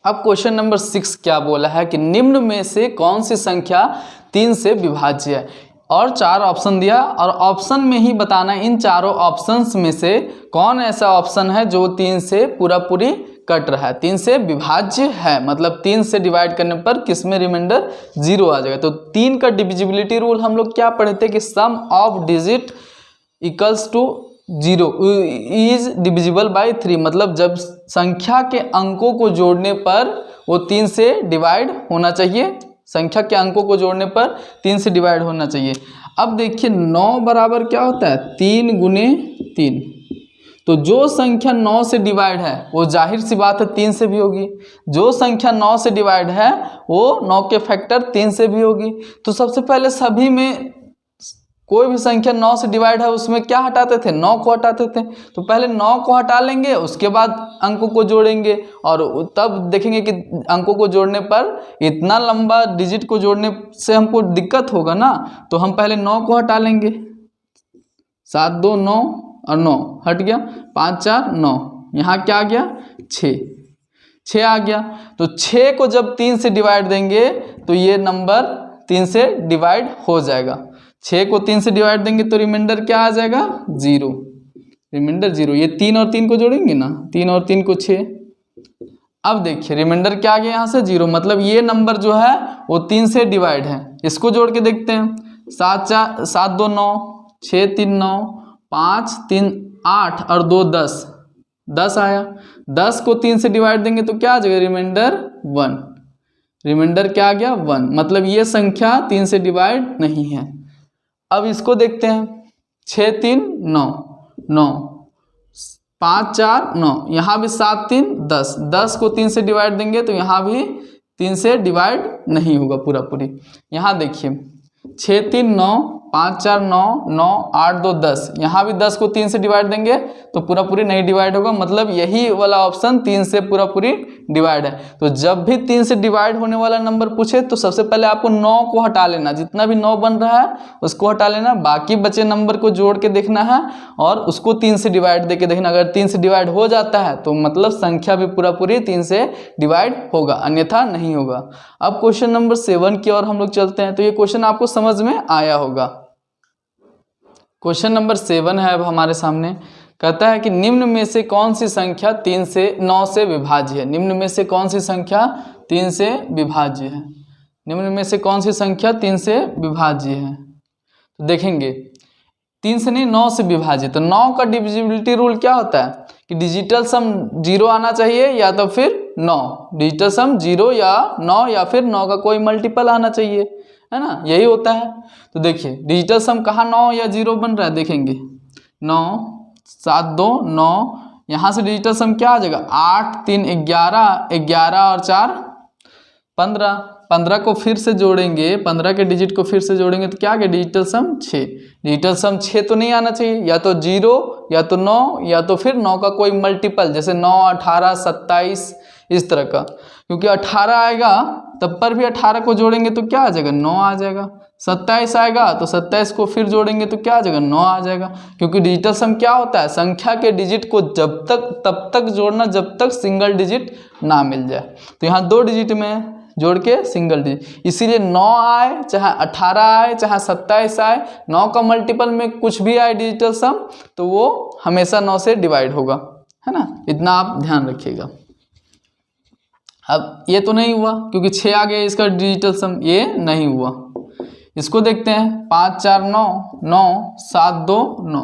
अब क्वेश्चन नंबर 6 क्या बोला है कि निम्न में से कौन सी संख्या 3 से विभाज्य है, और 4 ऑप्शन दिया, और ऑप्शन में ही बताना इन चारों ऑप्शंस में से कौन ऐसा ऑप्शन है जो 3 से पूरी कट रहा है, 3 से विभाज्य है, मतलब 3 से डिवाइड करने पर किसमें रिमाइंडर 0 आ जाएगा। तो 3 का डिविजिबिलिटी रूल हम लोग क्या पढ़े थे कि sum of digit equals to 0 is divisible by 3, मतलब जब संख्या के अंकों को जोड़ने पर वो 3 से डिवाइड होना चाहिए। संख्या के अंकों को जोड़ने पर 3 से डिवाइड होना चाहिए। अब देखिए 9 बराबर क्या होता है? 3 गुने 3, तो जो संख्या 9 से डिवाइड है वो जाहिर सी बात है 3 से भी होगी। जो संख्या 9 से डिवाइड है वो 9 के फैक्टर 3 से भी होगी। तो सबसे पहले सभी में कोई भी संख्या 9 से डिवाइड है उसमें क्या हटाते थे? 9 को हटाते थे। तो पहले 9 को हटा लेंगे, उसके बाद अंकों को जोड़ेंगे, और तब देखेंगे कि अंकों को जोड़ने पर इतना लंबा डिजिट को जोड़ने से हमको दिक्कत होगा ना, तो हम पहले 9 को हटा लेंगे। 7 2 9 और 9 हट गया, 5 4 9, यहाँ क्या आ गया? 6 आ गया। तो 6 को जब 3 से डिवाइड देंगे तो ये नंबर 3 से डिवाइड हो जाएगा। 6 को 3 से डिवाइड देंगे तो रिमाइंडर क्या आ जाएगा? 0। रिमाइंडर 0। ये 3 और 3 को जोड़ेंगे ना, 3 और 3 को 6। अब देखिए रिमाइंडर क्या आ गया यहाँ से? 0, मतलब ये नंबर जो है वो 3 से डिवाइड है। इसको जोड़ के देखते हैं। 7 2 9, 6 3 9, 5 3 8 और 2 10, 10 आया। 10 को 3 से डिवाइड देंगे तो क्या आ जाएगा, रिमाइंडर 1। रिमाइंडर क्या आ गया, 1। मतलब ये संख्या 3 से डिवाइड नहीं है। अब इसको देखते हैं, 6 3 9, 9 5 4 9, यहाँ भी 7 3 10, 10 को 3 से डिवाइड देंगे तो यहाँ भी 3 से डिवाइड नहीं होगा पूरा पूरी। यहाँ देखिए 6 3 9, 5 4 9, 9 8 2 10, यहाँ भी 10 को 3 से डिवाइड देंगे तो पूरा पूरी नहीं डिवाइड होगा। मतलब यही वाला ऑप्शन 3 से पूरा पूरी डिवाइड है। तो जब भी 3 से डिवाइड होने वाला नंबर पूछे तो सबसे पहले आपको 9 को हटा लेना, जितना भी 9 बन रहा है उसको हटा लेना, बाकी बचे नंबर को जोड़ के देखना है और उसको 3 से डिवाइड दे के देखना। अगर 3 से डिवाइड हो जाता है तो मतलब संख्या भी पूरा पूरी 3 से डिवाइड होगा, अन्यथा नहीं होगा। अब क्वेश्चन नंबर 7 की ओर हम लोग चलते हैं। तो ये क्वेश्चन आपको समझ में आया होगा। क्वेश्चन नंबर 7 है अब हमारे सामने। कहता है कि निम्न में से कौन सी संख्या 3 से 9 से विभाज्य है। निम्न में से कौन सी संख्या 3 से विभाज्य है। निम्न में से कौन सी संख्या 3 से विभाज्य है। तो देखेंगे 3 से नहीं 9 से विभाज्य। तो 9 का डिविजिबिलिटी रूल क्या होता है कि डिजिटल सम 0 आना चाहिए या तो फिर 9, डिजिटल सम 0 या 9 या फिर 9 का कोई मल्टीपल आना चाहिए, है ना, यही होता है। तो देखिए डिजिटल सम कहाँ 9 या 0 बन रहा है, देखेंगे 9 7 2 9, यहाँ से डिजिटल सम क्या आ जाएगा 8 3 11, 11 और 4 15, 15 को फिर से जोड़ेंगे, 15 के डिजिट को फिर से जोड़ेंगे तो क्या आ गया डिजिटल सम 6। डिजिटल सम 6 तो नहीं आना चाहिए, या तो 0 या तो 9 या तो फिर 9 का कोई मल्टीपल, जैसे 9 18 27 इस तरह का। क्योंकि 18 आएगा तब पर भी 18 को जोड़ेंगे तो क्या आ जाएगा 9 आ जाएगा। 27 आएगा तो 27 को फिर जोड़ेंगे तो क्या आ जाएगा 9 आ जाएगा। क्योंकि डिजिटल सम क्या होता है, संख्या के डिजिट को जब तक तब तक जोड़ना जब तक सिंगल डिजिट ना मिल जाए। तो यहाँ 2 डिजिट में जोड़ के सिंगल डिजिट, इसीलिए 9 आए चाहे 18 आए चाहे 27 आए, 9 का मल्टीपल में कुछ भी आए डिजिटल सम तो वो हमेशा 9 से डिवाइड होगा, है ना, इतना आप ध्यान रखिएगा। अब ये तो नहीं हुआ क्योंकि 6 आ गया इसका डिजिटल सम, ये नहीं हुआ। इसको देखते हैं 5 4 9, 9 7 2 9,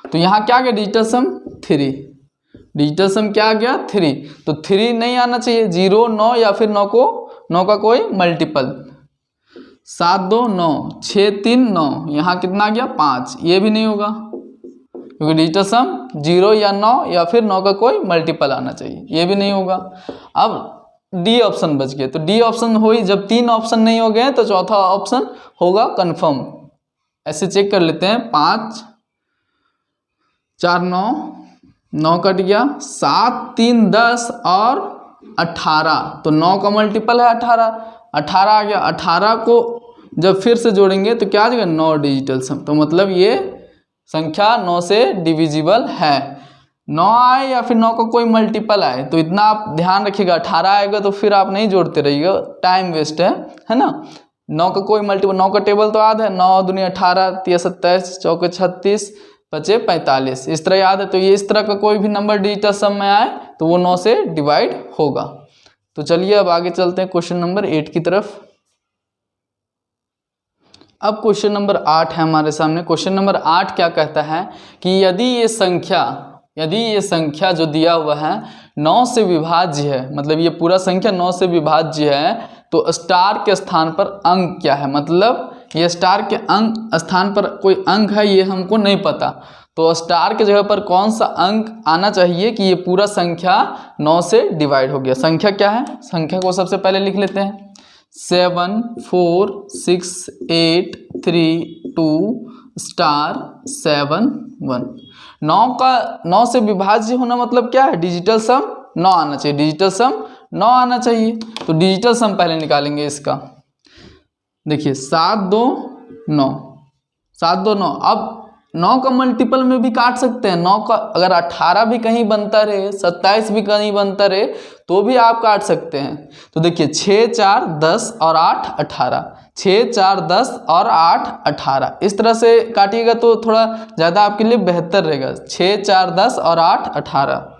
तो यहाँ क्या आ गया डिजिटल सम 3। डिजिटल सम क्या आ गया 3, तो 3 नहीं आना चाहिए, 0 9 या फिर 9 का कोई मल्टीपल। 7 2 9, 6 3 9, यहाँ कितना आ गया 5, ये भी नहीं होगा क्योंकि डिजिटल सम 0 या 9 या फिर 9 का कोई मल्टीपल आना चाहिए, ये भी नहीं होगा। अब डी ऑप्शन बच गए, तो डी ऑप्शन हुई। जब 3 ऑप्शन नहीं हो गए तो चौथा ऑप्शन होगा कंफर्म। ऐसे चेक कर लेते हैं, 5 4 9, 9 कट गया, 7 3 10 और 18, तो 9 का मल्टीपल है 18, 18 आ गया। 18 को जब फिर से जोड़ेंगे तो क्या आ जाएगा 9 डिजिटल सम। तो मतलब ये संख्या 9 से डिविजिबल है। 9 आए या फिर 9 का कोई मल्टीपल आए तो इतना आप ध्यान रखिएगा। 18 आएगा तो फिर आप नहीं जोड़ते रहिएगा, टाइम वेस्ट है ना। 9 का कोई मल्टीपल, 9 का टेबल तो याद है, 9 दूनी 18, 3 27, 4 36, 5 45, इस तरह याद है। तो ये इस तरह का कोई भी नंबर डिजिटल सम में आए तो वो 9 से डिवाइड होगा। तो चलिए अब आगे चलते हैं क्वेश्चन नंबर 8 की तरफ। अब क्वेश्चन नंबर 8 है हमारे सामने। क्वेश्चन नंबर 8 क्या कहता है कि यदि ये संख्या जो दिया हुआ है 9 से विभाज्य है, मतलब ये पूरा संख्या 9 से विभाज्य है, तो स्टार के स्थान पर अंक क्या है। मतलब ये स्टार के अंक स्थान पर कोई अंक है ये हमको नहीं पता, तो स्टार के जगह पर कौन सा अंक आना चाहिए कि ये पूरा संख्या 9 से डिवाइड हो गया। संख्या क्या है, संख्या को सबसे पहले लिख लेते हैं, 7 4 6 8 3 2 स्टार 7 1। 9 से विभाज्य होना मतलब क्या है, डिजिटल सम 9 आना चाहिए, डिजिटल सम 9 आना चाहिए। तो डिजिटल सम पहले निकालेंगे इसका। देखिए 7 2 9, 7 2 9। अब 9 का मल्टीपल में भी काट सकते हैं। 9 का अगर 18 भी कहीं बनता रहे, 27 भी कहीं बनता रहे तो भी आप काट सकते हैं। तो देखिए 6 4 10 और 8 18, 6 4 10 और 8 18, इस तरह से काटिएगा तो थोड़ा ज़्यादा आपके लिए बेहतर रहेगा। 6 4 10 और 8 18,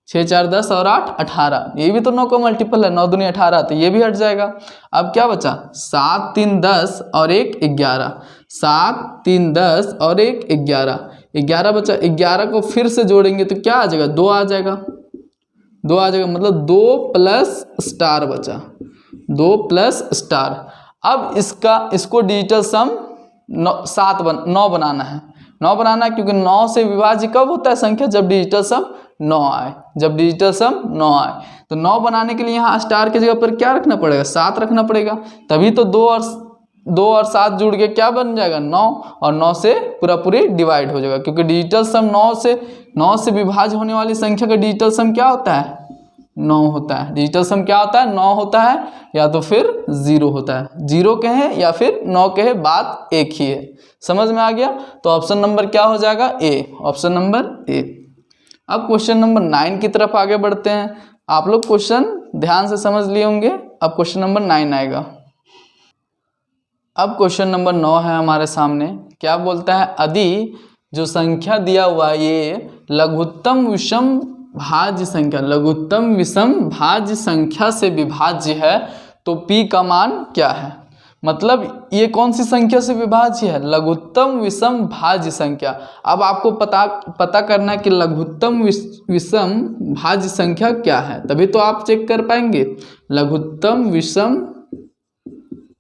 6 4 10 और 8 18, ये भी तो 9 का मल्टीपल है, 9 दूनी 18, तो ये भी हट जाएगा। अब क्या बचा, 7 3 10 और 1 11, 7 3 10 और 1 11, 11 बचा, 11 को फिर से जोड़ेंगे तो क्या आ जाएगा, 2 आ जाएगा, 2 आ जाएगा, मतलब 2 प्लस स्टार बचा, 2 प्लस स्टार। अब इसको डिजिटल सम 9 बनाना है, 9 बनाना है, क्योंकि 9 से विभाज्य कब होता है संख्या, जब डिजिटल सम 9 आए, जब डिजिटल सम 9 आए। तो 9 बनाने के लिए यहाँ स्टार की जगह पर क्या रखना पड़ेगा, 7 रखना पड़ेगा, तभी तो 2 और 7 जुड़ के क्या बन जाएगा, 9, और 9 से पूरी डिवाइड हो जाएगा, क्योंकि डिजिटल सम 9 से विभाज्य होने वाली संख्या का डिजिटल सम क्या होता है, 9 होता है। डिजिटल सम क्या होता है, 9 होता है, या तो फिर 0 होता है, 0 कहें या फिर 9 कहें, बात एक ही है। समझ में आ गया? तो ऑप्शन नंबर क्या हो जाएगा, ए, ऑप्शन नंबर ए। अब क्वेश्चन नंबर 9 की तरफ आगे बढ़ते हैं। आप लोग क्वेश्चन ध्यान से समझ लिए होंगे। अब क्वेश्चन नंबर 9 आएगा। अब क्वेश्चन नंबर 9 है हमारे सामने। क्या बोलता है, यदि जो संख्या दिया हुआ ये लघुत्तम विषम भाज्य संख्या, लघुत्तम विषम भाज्य संख्या से विभाज्य है तो p का मान क्या है। मतलब ये कौन सी संख्या से विभाज्य है, लघुत्तम विषम भाज्य संख्या। अब आपको पता करना है कि लघुत्तम विषम भाज्य संख्या क्या है, तभी तो आप चेक कर पाएंगे। लघुत्तम विषम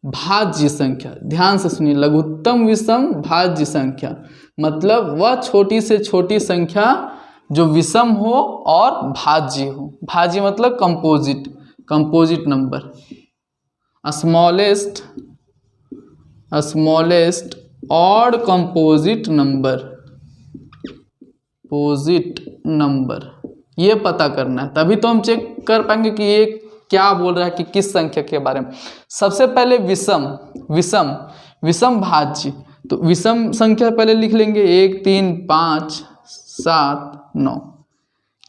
भाज्य संख्या, ध्यान से सुनिए, लघुत्तम विषम भाज्य संख्या मतलब वह छोटी से छोटी संख्या जो विषम हो और भाज्य हो। भाज्य मतलब composite number, smallest odd composite number, ये पता करना है, तभी तो हम चेक कर पाएंगे कि ये क्या बोल रहा है, कि किस संख्या के बारे में। सबसे पहले विषम भाज्य, तो विषम संख्या पहले लिख लेंगे, 1 3 5 7 9,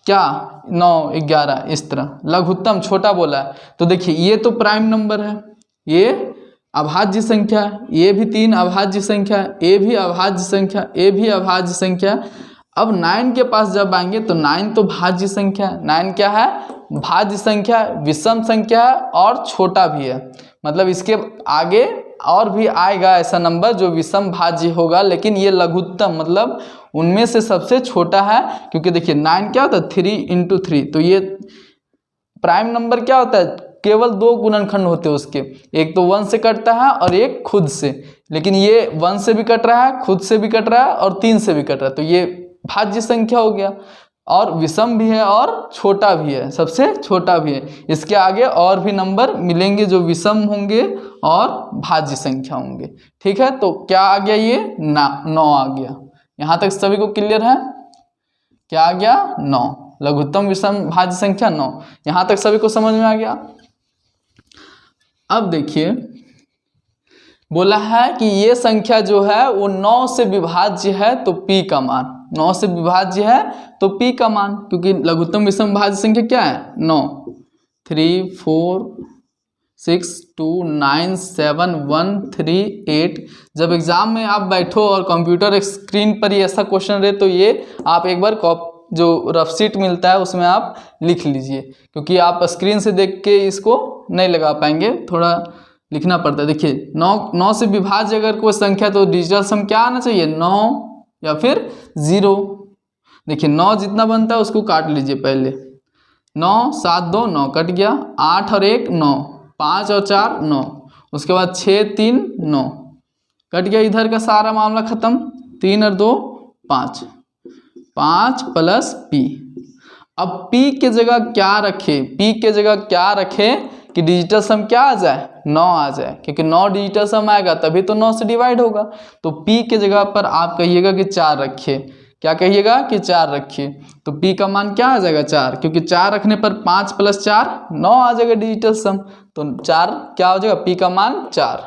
क्या 9 11 इस तरह। लघुत्तम छोटा बोला है, तो देखिए ये तो प्राइम नंबर है, ये अभाज्य संख्या है, ये भी 3 अभाज्य संख्या है, ये भी अभाज्य संख्या, ये भी अभाज्य संख्या। अब 9 के पास जब आएंगे तो 9 तो भाज्य संख्या है, 9 क्या है, भाज्य संख्या, विषम संख्या है और छोटा भी है। मतलब इसके आगे और भी आएगा ऐसा नंबर जो विषम भाज्य होगा, लेकिन ये लघुत्तम मतलब उनमें से सबसे छोटा है। क्योंकि देखिए 9 क्या होता है, 3 × 3, तो ये प्राइम नंबर क्या होता है, केवल 2 गुणनखंड होते हैं उसके, एक तो 1 से कटता है और एक खुद से, लेकिन ये 1 से भी कट रहा है, खुद से भी कट रहा है और 3 से भी कट रहा है, तो ये भाज्य संख्या हो गया। और विषम भी है और छोटा भी है, सबसे छोटा भी है। इसके आगे और भी नंबर मिलेंगे जो विषम होंगे और भाज्य संख्या होंगे। ठीक है, तो क्या आ गया, ये 9 आ गया। यहाँ तक सभी को क्लियर है? क्या आ गया, 9, लघुत्तम विषम भाज्य संख्या 9। यहाँ तक सभी को समझ में आ गया। अब देखिए बोला है कि ये संख्या जो है वो 9 से विभाज्य है तो p का मान, 9 से विभाज्य है तो p का मान, क्योंकि लघुत्तम विषम भाज्य संख्या क्या है, 9 3 4 6 2 9 7 1 3 8। जब एग्जाम में आप बैठो और कंप्यूटर स्क्रीन पर ही ऐसा क्वेश्चन रहे तो ये आप एक बार जो रफ शीट मिलता है उसमें आप लिख लीजिए, क्योंकि आप स्क्रीन से देख के इसको नहीं लगा पाएंगे, थोड़ा लिखना पड़ता है। देखिए 9 से विभाज्य अगर कोई संख्या तो डिजिटल सम क्या आना चाहिए, 9 या फिर 0। देखिए 9 जितना बनता है उसको काट लीजिए पहले, 9 7 2 9 कट गया, 8 और 1 9, 5 और 4 9, उसके बाद 6 3 9 कट गया, इधर का सारा मामला खत्म, 3 और 2 5, 5 प्लस p। अब p के जगह क्या रखे, p के जगह क्या रखे कि डिजिटल सम क्या आ जाए, 9 आ जाए, क्योंकि 9 डिजिटल सम आएगा तभी तो 9 से डिवाइड होगा। तो p के जगह पर आप कहिएगा कि 4 रखिए, क्या कहिएगा कि 4 रखिए, तो p का मान क्या आ जाएगा, 4, क्योंकि 4 रखने पर 5 + 4 9 आ जाएगा डिजिटल सम, तो 4 क्या हो जाएगा, p का मान 4।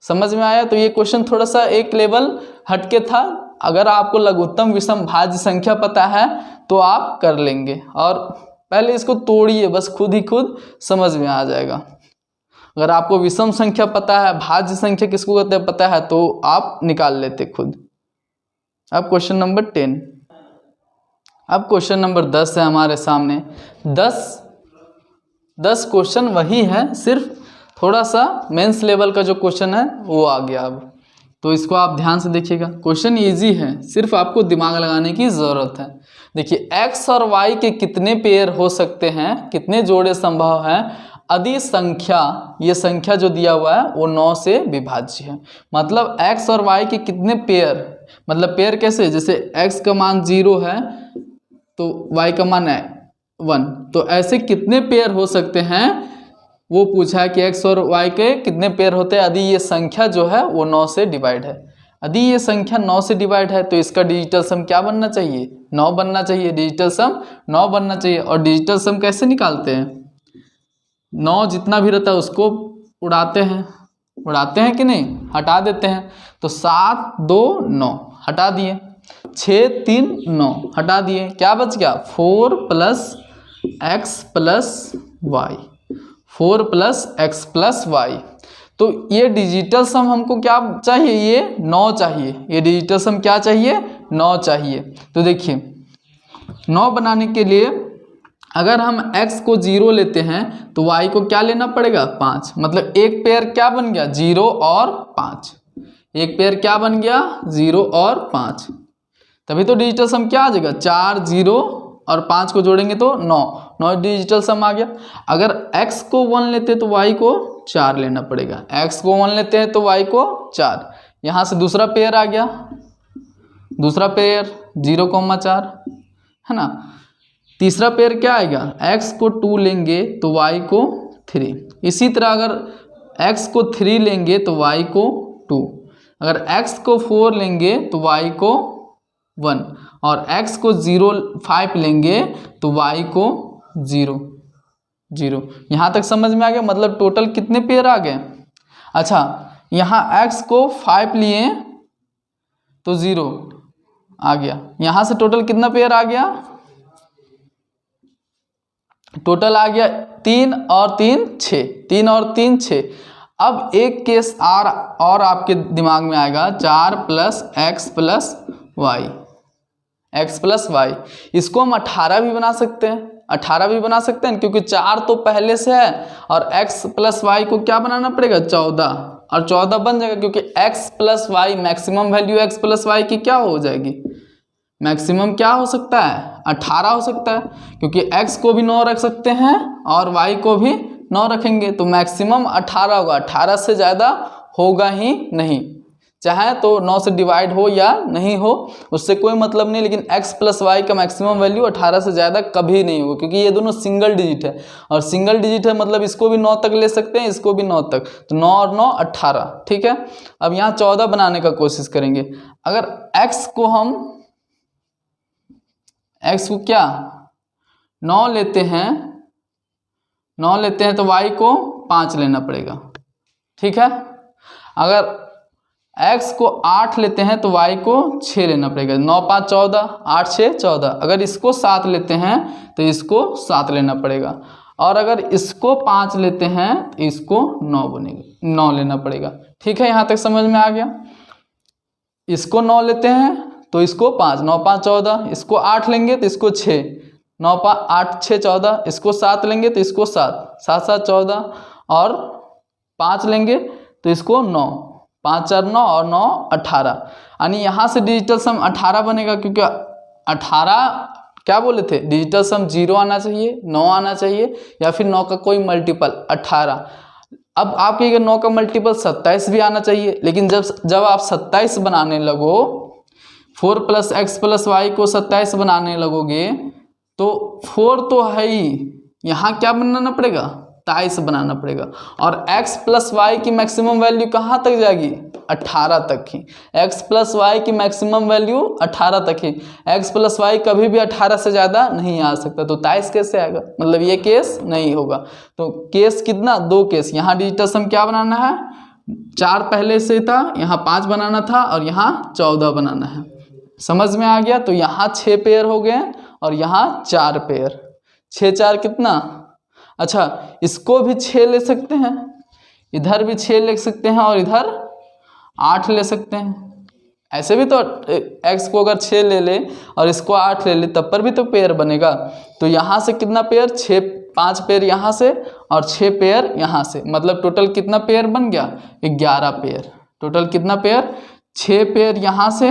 समझ में आया? तो ये क्वेश्चन थोड़ा सा एक लेवल हटके था। अगर आपको लघुत्तम विषम भाज्य संख्या पता है तो आप कर लेंगे, और पहले इसको तोड़िए, बस खुद ही खुद समझ में आ जाएगा। अगर आपको विषम संख्या पता है, भाज्य संख्या किसको कहते हैं पता है, तो आप निकाल लेते खुद। अब क्वेश्चन नंबर 10। अब क्वेश्चन नंबर 10 है हमारे सामने। 10 क्वेश्चन वही है, सिर्फ थोड़ा सा मेंस लेवल का जो क्वेश्चन है वो आ गया अब। तो इसको आप ध्यान से देखिएगा, क्वेश्चन इजी है, सिर्फ आपको दिमाग लगाने की ज़रूरत है। देखिए x और y के कितने पेयर हो सकते हैं, कितने जोड़े संभव हैं, यदि संख्या, ये संख्या जो दिया हुआ है वो 9 से विभाज्य है। मतलब x और y के कितने पेयर, मतलब पेयर कैसे, जैसे x का मान 0 है तो y का मान है 1, तो ऐसे कितने पेयर हो सकते हैं, वो पूछा है कि x और y के कितने पेयर होते हैं यदि ये संख्या जो है वो 9 से डिवाइड है। यदि ये संख्या 9 से डिवाइड है तो इसका डिजिटल सम क्या बनना चाहिए, 9 बनना चाहिए, डिजिटल सम 9 बनना चाहिए। और डिजिटल सम कैसे निकालते हैं, 9 जितना भी रहता है उसको उड़ाते हैं कि नहीं, हटा देते हैं। तो 7 2 9 हटा दिए, 6 3 9 हटा दिए, क्या बच गया 4 + x + y, 4 + x + y। तो ये डिजिटल सम हमको क्या चाहिए, ये 9 चाहिए, ये डिजिटल सम क्या चाहिए, 9 चाहिए। तो देखिए 9 बनाने के लिए अगर हम x को 0 लेते हैं तो y को क्या लेना पड़ेगा 5, मतलब एक पेयर क्या बन गया 0 और 5, एक पेयर क्या बन गया 0 और 5, तभी तो डिजिटल सम क्या आ जाएगा 4 0 और 5 को जोड़ेंगे तो 9 डिजिटल सम आ गया। अगर x को 1 लेते हैं तो y को 4 लेना पड़ेगा, x को 1 लेते हैं तो y को 4, यहाँ से दूसरा पेयर आ गया, दूसरा पेयर 0,4 है ना। तीसरा पेयर क्या आएगा, x को 2 लेंगे तो y को 3, इसी तरह अगर x को 3 लेंगे तो y को 2, अगर x को 4 लेंगे तो y को 1, और x को 5 लेंगे तो y को 0। यहाँ तक समझ में आ गया, मतलब टोटल कितने पेयर आ गए। अच्छा यहाँ x को 5 लिए तो 0 आ गया, यहाँ से टोटल कितना पेयर आ गया, टोटल आ गया 3 और 3 6, 3 और 3 6। अब एक केस और आपके दिमाग में आएगा 4 + x + y, x + y, इसको हम 18 भी बना सकते हैं, 18 भी बना सकते हैं क्योंकि 4 तो पहले से है, और x + y को क्या बनाना पड़ेगा 14, और 14 बन जाएगा क्योंकि x + y maximum value x + y की क्या हो जाएगी, मैक्सिमम क्या हो सकता है 18 हो सकता है, क्योंकि x को भी 9 रख सकते हैं और y को भी 9 रखेंगे, तो मैक्सिमम 18 होगा, 18 से ज़्यादा होगा ही नहीं, चाहे तो 9 से डिवाइड हो या नहीं हो उससे कोई मतलब नहीं, लेकिन x + y का मैक्सिमम वैल्यू 18 से ज़्यादा कभी नहीं होगा, क्योंकि ये दोनों सिंगल डिजिट है, और सिंगल डिजिट है मतलब इसको भी 9 तक ले सकते हैं, इसको भी 9 तक, तो 9 और 9 18, ठीक है। अब यहाँ 14 बनाने का कोशिश करेंगे, अगर x को हम x को क्या 9 लेते हैं, 9 लेते हैं तो y को 5 लेना पड़ेगा, ठीक है। अगर x को 8 लेते हैं तो y को 6 लेना पड़ेगा, 9 5 14, 8 6 14। अगर इसको 7 लेते हैं तो इसको 7 लेना पड़ेगा, और अगर इसको 5 लेते हैं तो इसको 9 बनेगा, 9 लेना पड़ेगा, ठीक है। यहाँ तक समझ में आ गया। इसको 9 लेते हैं तो इसको 5, 9 5 14, इसको 8 लेंगे तो इसको 6, 9 5 8 6 14, इसको 7 लेंगे तो इसको 7, 7 7 14, और 5 लेंगे तो इसको 9, 5 4 9 और 9 18, यानी यहाँ से डिजिटल सम 18 बनेगा, क्योंकि 18 क्या बोले थे डिजिटल सम 0 आना चाहिए, 9 आना चाहिए, या फिर 9 का कोई मल्टीपल 18। अब आपके 9 का मल्टीपल 27 भी आना चाहिए, लेकिन जब आप 27 बनाने लगो, 4 + x + y को 27 बनाने लगोगे तो 4 तो है ही, यहाँ क्या बनाना पड़ेगा 27 बनाना पड़ेगा, और x + y की मैक्सिमम वैल्यू कहाँ तक जाएगी 18 तक ही, x + y की मैक्सिमम वैल्यू 18 तक ही, x + y कभी भी 18 से ज़्यादा नहीं आ सकता, तो 27 कैसे आएगा, मतलब ये केस नहीं होगा। तो केस कितना 2 केस, यहाँ डिजिटल सम क्या बनाना है 4 पहले से था, यहाँ 5 बनाना था, और यहाँ 14 बनाना है, समझ में आ गया। तो यहाँ 6 पेयर हो गए और यहाँ 4 पेयर, 6 4 कितना, अच्छा इसको भी 6 ले सकते हैं, इधर भी 6 ले सकते हैं, और इधर 8 ले सकते हैं, ऐसे भी तो x को अगर 6 ले ले और इसको 8 ले ले तब पर भी तो पेयर बनेगा। तो यहाँ से कितना पेयर 6, 5 पेयर यहाँ से और 6 पेयर यहाँ से, मतलब टोटल कितना पेयर बन गया 11 पेयर, टोटल कितना पेयर 6 पेयर यहाँ से,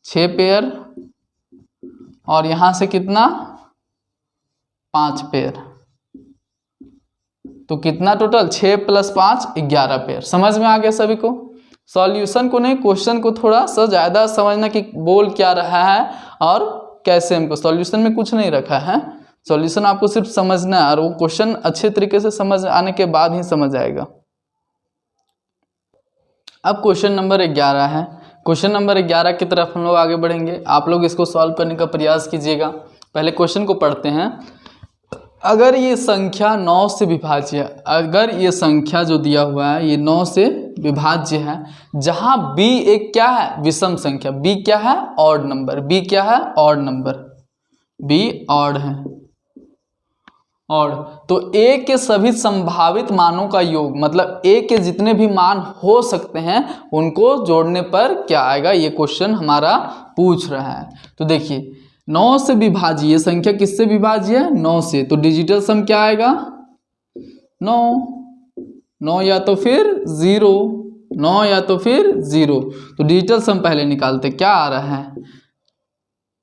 6 पेयर, और यहाँ से कितना 5 पेयर, तो कितना टोटल 6 + 5 11 पेयर। समझ में आ गया सभी को? सॉल्यूशन को नहीं, क्वेश्चन को थोड़ा सा ज़्यादा समझना कि बोल क्या रहा है और कैसे हमको, सॉल्यूशन में कुछ नहीं रखा है, सॉल्यूशन आपको सिर्फ समझना है और वो क्वेश्चन अच्छे तरीके से समझ आने के बाद ही समझ आएगा। अब क्वेश्चन नंबर 11 है। क्वेश्चन नंबर 11 की तरफ हम लोग आगे बढ़ेंगे। आप लोग इसको सॉल्व करने का प्रयास कीजिएगा। पहले क्वेश्चन को पढ़ते हैं। अगर ये संख्या 9 से विभाज्य है, अगर ये संख्या जो दिया हुआ है ये 9 से विभाज्य है, जहां b एक क्या है विषम संख्या, b क्या है ऑड नंबर, b क्या है ऑड नंबर, b ऑड है, ऑड, तो a के सभी संभावित मानों का योग, मतलब a के जितने भी मान हो सकते हैं उनको जोड़ने पर क्या आएगा, ये क्वेश्चन हमारा पूछ रहा है। तो देखिए 9 से विभाज्य, ये संख्या किससे विभाज्य है 9 से, तो डिजिटल सम क्या आएगा 9, 9 या तो फिर 0, 9 या तो फिर 0, तो डिजिटल सम पहले निकालते, क्या आ रहा है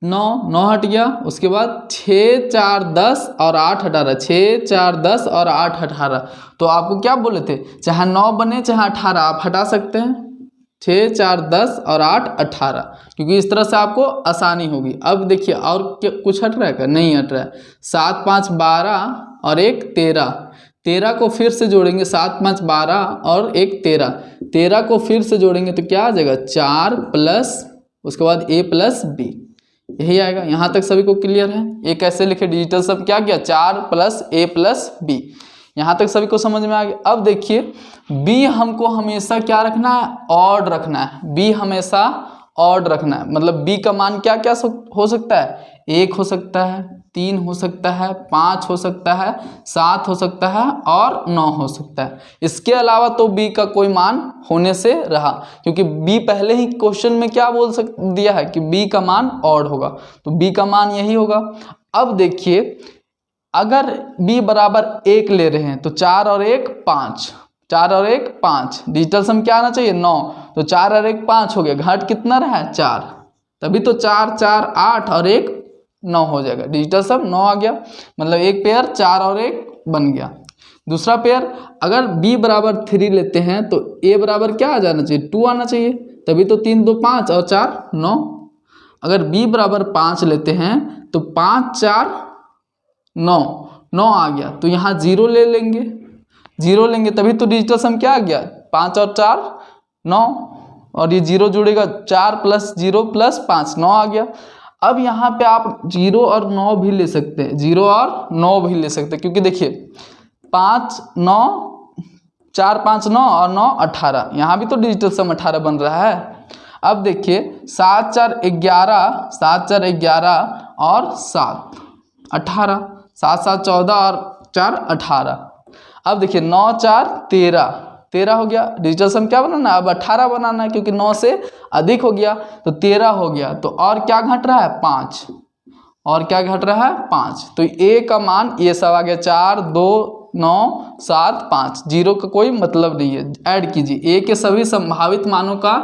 9, 9 हट गया, उसके बाद 6 4 10 और 8 18, 6 4 10 और 8 18, तो आपको क्या बोले थे चाहे 9 बने चाहे 18 आप हटा सकते हैं, 6 4 10 और 8 18, क्योंकि इस तरह से आपको आसानी होगी। अब देखिए और कुछ हट रहा है क्या, नहीं हट रहा है, 7 5 12 और 1 13, 13 को फिर से जोड़ेंगे, 7 5 12 और 1 13, 13 को फिर से जोड़ेंगे तो क्या आ जाएगा 4 प्लस उसके बाद a प्लस b, यही आएगा। यहाँ तक सभी को क्लियर है? ये कैसे लिखे, डिजिटल सब क्या किया 4 प्लस a प्लस b, यहाँ तक सभी को समझ में आ गया। अब देखिए b हमको हमेशा क्या रखना है ऑड रखना है, b हमेशा ऑड रखना है, मतलब b का मान क्या क्या हो सकता है, 1 हो सकता है, 3 हो सकता है, 5 हो सकता है, 7 हो सकता है और 9 हो सकता है। इसके अलावा तो b का कोई मान होने से रहा, क्योंकि b पहले ही क्वेश्चन में क्या दिया है कि b का मान ऑड होगा, तो b का मान यही होगा। अब देखिए अगर b बराबर 1 ले रहे हैं तो 4 और 1 5, 4 और 1 5, डिजिटल सम क्या आना चाहिए 9, तो 4 और 1 5 हो गया, घट कितना रहा है 4, तभी तो 4 4 8 और 1 9 हो जाएगा, डिजिटल सम 9 आ गया, मतलब एक पेयर 4 और 1 बन गया। दूसरा पेयर अगर b बराबर 3 लेते हैं तो a बराबर क्या आ जाना चाहिए 2 आना चाहिए, तभी तो 3 2 5 और 4 9। अगर b बराबर 5 लेते हैं तो 5 4 9, 9 आ गया, तो यहाँ 0 ले लेंगे, 0 लेंगे तभी तो डिजिटल सम क्या आ गया 5 और 4 9, और ये 0 जुड़ेगा 4 प्लस 0 प्लस 5 9 आ गया। अब यहाँ पे आप 0 और 9 भी ले सकते हैं, 0 और 9 भी ले सकते हैं, क्योंकि देखिए 5 9 4 5 9 और 9 18, यहाँ भी तो डिजिटल सम 18 बन रहा है। अब देखिए 7 4 11, 7 4 11 और 7 18, 7 7 14 और 4 18। अब देखिए 9 4 13, 13 हो गया, डिजिटल सम क्या बनाना है अब 18 बनाना है, क्योंकि 9 से अधिक हो गया तो 13 हो गया, तो और क्या घट रहा है 5, और क्या घट रहा है 5, तो a का मान ये सब आ गया 4 2 9 7 5, 0 का कोई मतलब नहीं है। ऐड कीजिए a के सभी संभावित मानों का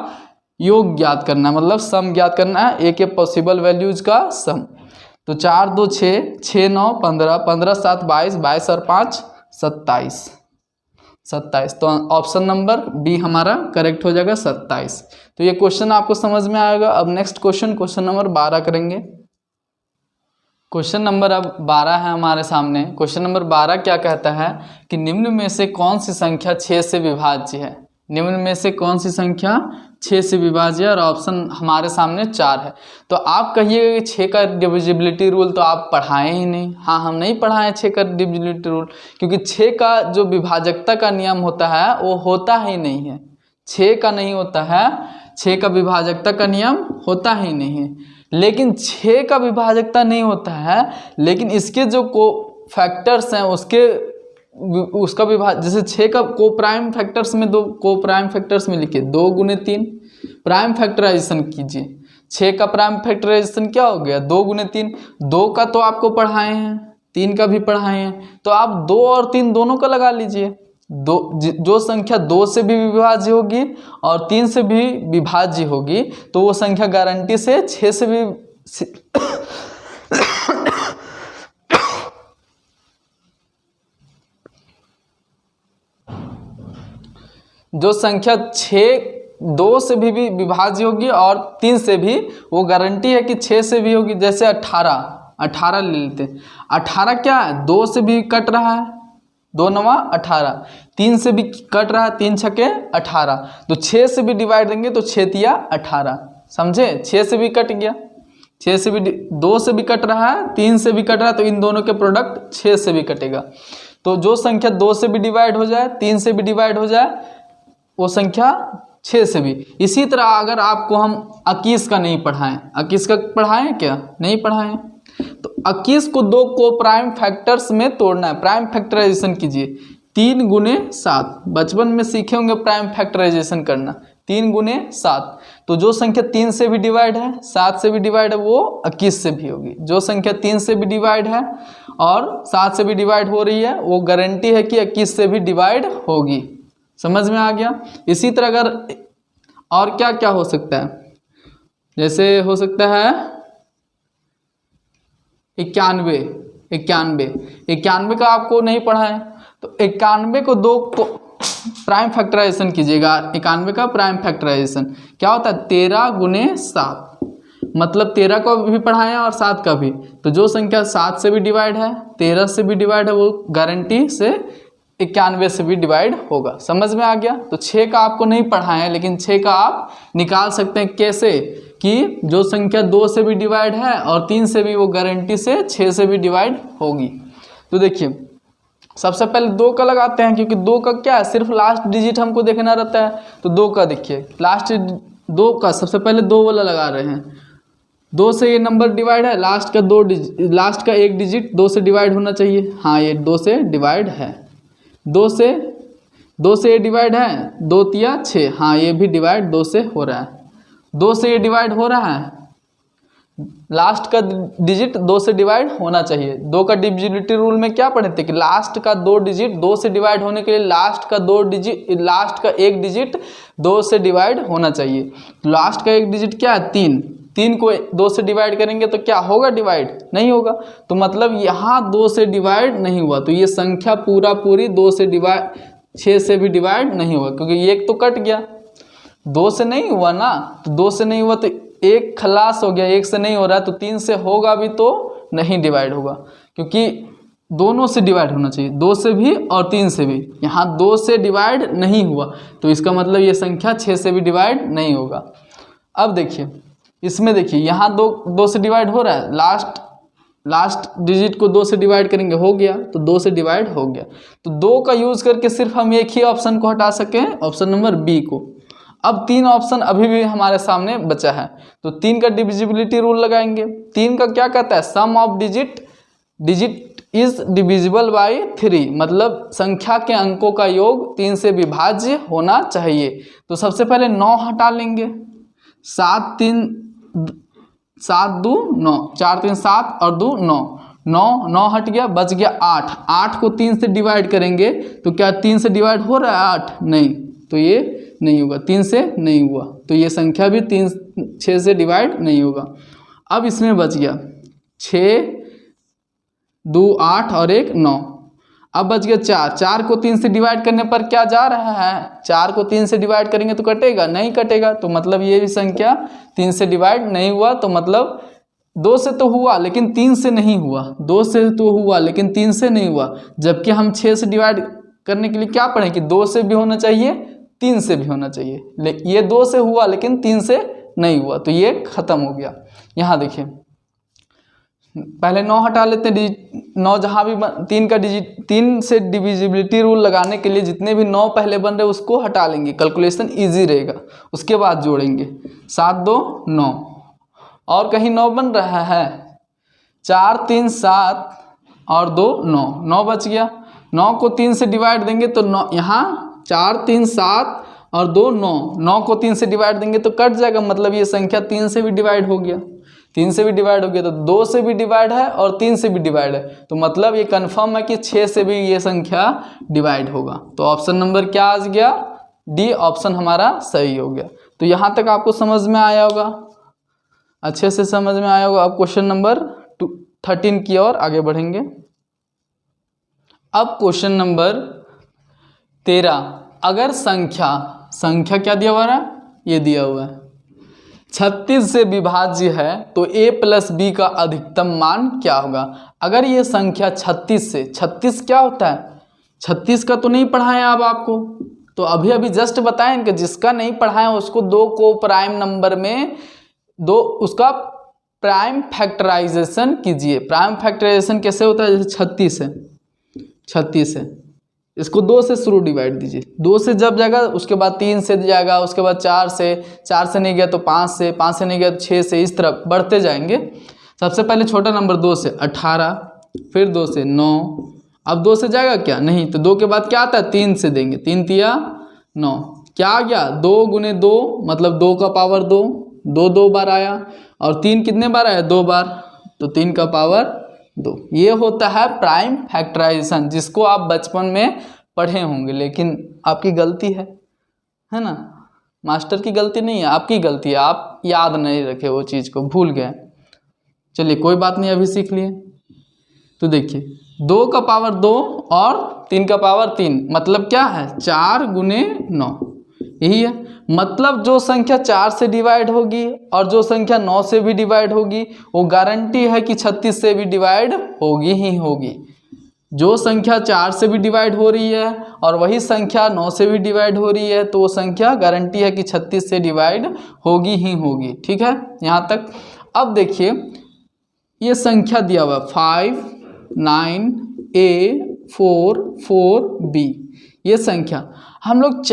योग ज्ञात करना है, मतलब सम ज्ञात करना है a के पॉसिबल वैल्यूज का सम, तो 4 2 6 6 9 15, 15 7 22, 22 और 5 27, 27, तो ऑप्शन नंबर बी हमारा करेक्ट हो जाएगा 27। तो ये क्वेश्चन आपको समझ में आएगा। अब नेक्स्ट क्वेश्चन, क्वेश्चन नंबर 12 करेंगे। क्वेश्चन नंबर अब 12 है हमारे सामने। क्वेश्चन नंबर 12 क्या कहता है कि निम्न में से कौन सी संख्या 6 से विभाज्य है, निम्न में से कौन सी संख्या 6 से विभाज्य है, और ऑप्शन हमारे सामने 4 है। तो आप कहिएगा कि 6 का डिविजिबिलिटी रूल तो आप पढ़ाए ही नहीं। हाँ, हम नहीं पढ़ाए 6 का डिविजिबिलिटी रूल, क्योंकि 6 का जो विभाजकता का नियम होता है वो होता ही नहीं है, 6 का नहीं होता है, 6 का विभाजकता का नियम होता ही नहीं है। लेकिन 6 का विभाजकता नहीं होता है, लेकिन इसके जो को फैक्टर्स हैं उसका विभाजन, जैसे 6 का को प्राइम फैक्टर्स में, 2 को प्राइम फैक्टर्स में लिखिए 2 गुने 3, प्राइम फैक्टराइजेशन कीजिए। 6 का प्राइम फैक्टराइजेशन क्या हो गया 2 गुने 3, 2 का तो आपको पढ़ाए हैं, 3 का भी पढ़ाए हैं, तो आप 2 और 3 दोनों का लगा लीजिए, जो संख्या 2 से भी विभाज्य होगी और 3 से भी विभाज्य होगी तो वो संख्या गारंटी से 6 से भी जो संख्या 2 से भी विभाज्य होगी और 3 से भी, वो गारंटी है कि 6 से भी होगी। जैसे 18 ले लेते हैं। 18 क्या है, 2 से भी कट रहा है, 2 9 18, 3 से भी कट रहा है, 3 6 18, तो 6 से भी डिवाइड देंगे तो 6 तिया 18, समझे। 6 से भी कट गया, 6 से भी 2 से भी कट रहा है, 3 से भी कट रहा है, तो इन दोनों के प्रोडक्ट 6 से भी कटेगा। तो जो संख्या 2 से भी डिवाइड हो जाए, 3 से भी डिवाइड हो जाए, वो संख्या 6 से भी। इसी तरह अगर आपको हम 21 का नहीं पढ़ाएं, 21 का पढ़ाएं क्या, नहीं पढ़ाएं, तो 21 को 2 को प्राइम फैक्टर्स में तोड़ना है। प्राइम फैक्टराइजेशन कीजिए, 3 गुने 7, बचपन में सीखे होंगे प्राइम फैक्टराइजेशन करना, 3 गुने 7। तो जो संख्या 3 से भी डिवाइड है, 7 से भी डिवाइड है, वो 21 से भी होगी। जो संख्या 3 से भी डिवाइड है और 7 से भी डिवाइड हो रही है, वो गारंटी है कि 21 से भी डिवाइड होगी। समझ में आ गया। इसी तरह अगर और क्या क्या हो सकता है, जैसे हो सकता है 91 का आपको नहीं पढ़ा है, तो 91 को 2 को प्राइम फैक्टराइजेशन कीजिएगा। 91 का प्राइम फैक्टराइजेशन क्या होता है, 13 गुने 7, मतलब 13 को भी पढ़ाएं और 7 का भी। तो जो संख्या 7 से भी डिवाइड है, 13 से भी डिवाइड है, वो गारंटी से 91 से भी डिवाइड होगा। समझ में आ गया। तो 6 का आपको नहीं पढ़ा है, लेकिन 6 का आप निकाल सकते हैं। कैसे कि जो संख्या 2 से भी डिवाइड है और 3 से भी, वो गारंटी से 6 से भी डिवाइड होगी। तो देखिए सबसे पहले 2 का लगाते हैं, क्योंकि 2 का क्या है, सिर्फ लास्ट डिजिट हमको देखना रहता है। तो 2 का देखिए, लास्ट 2 का सबसे पहले 2 वाला लगा रहे हैं। 2 से ये नंबर डिवाइड है, लास्ट का 1 डिजिट 2 से डिवाइड होना चाहिए। हाँ, ये 2 से डिवाइड है। 2 से ये डिवाइड है, 2 तिया 6, हाँ ये भी डिवाइड 2 से हो रहा है। 2 से ये डिवाइड हो रहा है, लास्ट का डिजिट 2 से डिवाइड होना चाहिए। 2 का डिविजिबिलिटी रूल में क्या पढ़े थे कि लास्ट का 2 डिजिट 2 से डिवाइड होने के लिए लास्ट का 1 डिजिट 2 से डिवाइड होना चाहिए। लास्ट का 1 डिजिट क्या है, 3 को 2 से डिवाइड करेंगे तो क्या होगा, डिवाइड नहीं होगा। तो मतलब यहाँ 2 से डिवाइड नहीं हुआ, तो ये संख्या पूरी 2 से डिवाइड, 6 से भी डिवाइड नहीं हुआ, क्योंकि ये 1 तो कट गया, 2 से नहीं हुआ ना। तो 2 से नहीं हुआ तो 1 खलास हो गया, 1 से नहीं हो रहा है, तो 3 से होगा भी तो नहीं डिवाइड होगा, क्योंकि दोनों से डिवाइड होना चाहिए, 2 से भी और 3 से भी। यहाँ 2 से डिवाइड नहीं हुआ, तो इसका मतलब ये संख्या 6 से भी डिवाइड नहीं होगा। अब देखिए इसमें, देखिए यहाँ 2 से डिवाइड हो रहा है, लास्ट डिजिट को 2 से डिवाइड करेंगे, हो गया, तो 2 से डिवाइड हो गया। तो 2 का यूज़ करके सिर्फ हम एक ही ऑप्शन को हटा सके, ऑप्शन नंबर बी को। अब 3 ऑप्शन अभी भी हमारे सामने बचा है, तो 3 का डिविजिबिलिटी रूल लगाएंगे। 3 का क्या कहता है, sum of digit is divisible by 3, मतलब संख्या के अंकों का योग 3 से विभाज्य होना चाहिए। तो सबसे पहले 9 हटा लेंगे, 7 2 9, 4 3 7 और 2 9 हट गया, बच गया 8 को 3 से डिवाइड करेंगे तो क्या 3 से डिवाइड हो रहा है 8, नहीं, तो ये नहीं होगा, 3 से नहीं हुआ, तो ये संख्या भी 6 से डिवाइड नहीं होगा। अब इसमें बच गया 6 2 8 और 1 9, अब बच गया 4 को 3 से डिवाइड करने पर क्या जा रहा है, 4 को 3 से डिवाइड करेंगे तो कटेगा, नहीं कटेगा, तो मतलब ये भी संख्या 3 से डिवाइड नहीं हुआ। तो मतलब 2 से तो हुआ लेकिन 3 से नहीं हुआ, 2 से तो हुआ लेकिन 3 से नहीं हुआ, जबकि हम 6 से डिवाइड करने के लिए क्या पढ़े कि 2 से भी होना चाहिए, 3 से भी होना चाहिए। ये 2 से हुआ लेकिन 3 से नहीं हुआ, तो ये खत्म हो गया। यहाँ देखिए पहले 9 हटा लेते हैं, 9 जहाँ भी 3 से डिविजिबिलिटी रूल लगाने के लिए जितने भी 9 पहले बन रहे उसको हटा लेंगे, कैलकुलेशन इजी रहेगा, उसके बाद जोड़ेंगे। 7 2 9 और कहीं 9 बन रहा है, 4 3 7 और 2 9 बच गया। 9 को 3 से डिवाइड देंगे तो 9, यहाँ 4 3 7 और 2 9 को 3 से डिवाइड देंगे तो कट जाएगा, मतलब ये संख्या 3 से भी डिवाइड हो गया। 3 से भी डिवाइड हो गया, तो 2 से भी डिवाइड है और 3 से भी डिवाइड है, तो मतलब ये कंफर्म है कि 6 से भी ये संख्या डिवाइड होगा। तो ऑप्शन नंबर क्या आ गया, डी ऑप्शन हमारा सही हो गया। तो यहाँ तक आपको समझ में आया होगा, अच्छे से समझ में आया होगा। अब क्वेश्चन नंबर 13 की ओर आगे बढ़ेंगे। अब क्वेश्चन नंबर 13, अगर संख्या क्या दिया हुआ है, ये दिया हुआ है 36 से विभाज्य है तो a प्लस बी का अधिकतम मान क्या होगा। अगर ये संख्या 36 क्या होता है, 36 का तो नहीं पढ़ाएं आप आपको, तो अभी अभी जस्ट बताएं कि जिसका नहीं पढ़ाएं उसको 2 को प्राइम नंबर में उसका प्राइम फैक्टराइजेशन कीजिए। प्राइम फैक्टराइजेशन कैसे होता है, जैसे 36 है, इसको 2 से शुरू डिवाइड दीजिए, 2 से जब जाएगा उसके बाद 3 से जाएगा, उसके बाद 4 से नहीं गया तो 5 से नहीं गया तो 6 से, इस तरह बढ़ते जाएंगे। सबसे पहले छोटा नंबर 2 से 18, फिर 2 से 9, अब 2 से जाएगा क्या, नहीं, तो 2 के बाद क्या आता है, 3 से देंगे, 3 तिया 9, क्या आ गया 2 गुने 2 मतलब 2 का पावर 2, 2 बार आया, और 3 कितने बार आया, 2 बार, तो 3 का पावर 2। ये होता है प्राइम फैक्टराइजेशन, जिसको आप बचपन में पढ़े होंगे, लेकिन आपकी गलती है ना, मास्टर की गलती नहीं है, आपकी गलती है, आप याद नहीं रखे, वो चीज़ को भूल गए। चलिए कोई बात नहीं, अभी सीख लिए। तो देखिए 2 का पावर 2 और 3 का पावर 3 मतलब क्या है, 4 गुने 9, यही है। मतलब जो संख्या 4 से डिवाइड होगी और जो संख्या 9 से भी डिवाइड होगी वो गारंटी है कि 36 से भी डिवाइड होगी ही होगी। जो संख्या 4 से भी डिवाइड हो रही है और वही संख्या 9 से भी डिवाइड हो रही है तो वो संख्या गारंटी है कि 36 से डिवाइड होगी ही होगी। ठीक है, यहाँ तक। अब देखिए ये संख्या दिया हुआ 5 9 a 4 4 b, ये संख्या हम लोग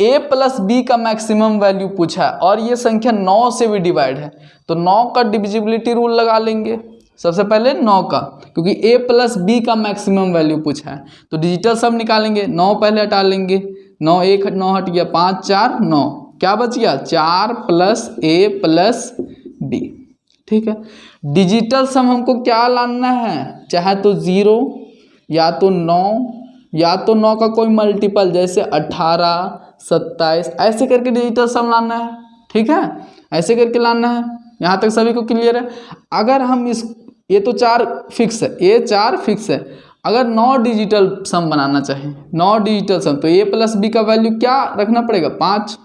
a प्लस बी का मैक्सिमम वैल्यू पूछा है और ये संख्या 9 से भी डिवाइड है, तो 9 का डिविजिबिलिटी रूल लगा लेंगे सबसे पहले 9 का, क्योंकि a प्लस बी का मैक्सिमम वैल्यू पूछा है। तो डिजिटल सम निकालेंगे, 9 पहले हटा लेंगे, 9 1 9 हट गया, 5 4 9, क्या बच गया 4 प्लस a प्लस b। ठीक है, डिजिटल सम हमको क्या लाना है, चाहे तो 0 या तो 9 या तो 9 का कोई मल्टीपल जैसे 18 27, ऐसे करके डिजिटल सम लाना है। ठीक है, ऐसे करके लाना है। यहाँ तक सभी को क्लियर है। अगर हम ये तो 4 फिक्स है, ये 4 फिक्स है, अगर 9 डिजिटल सम बनाना चाहें, 9 डिजिटल सम, तो a प्लस बी का वैल्यू क्या रखना पड़ेगा 5,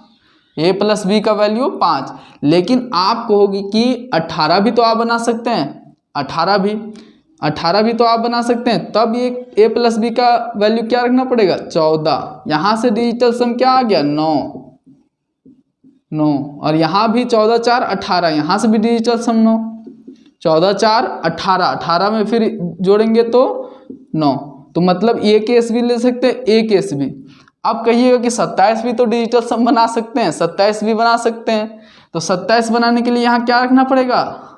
a प्लस बी का वैल्यू 5। लेकिन आपको होगी कि 18 भी तो आप बना सकते हैं, 18 भी तो आप बना सकते हैं, तब ये a प्लस बी का वैल्यू क्या रखना पड़ेगा 14। यहाँ से डिजिटल सम क्या आ गया 9, और यहाँ भी 14 4 18, यहाँ से भी डिजिटल सम 9, 14 4 18, 18 में फिर जोड़ेंगे तो 9, तो मतलब ए केस भी ले सकते हैं, ए केस भी। अब कहिएगा कि 27 भी तो डिजिटल सम बना सकते हैं, 27 भी बना सकते हैं, तो 27 बनाने के लिए यहाँ क्या रखना पड़ेगा,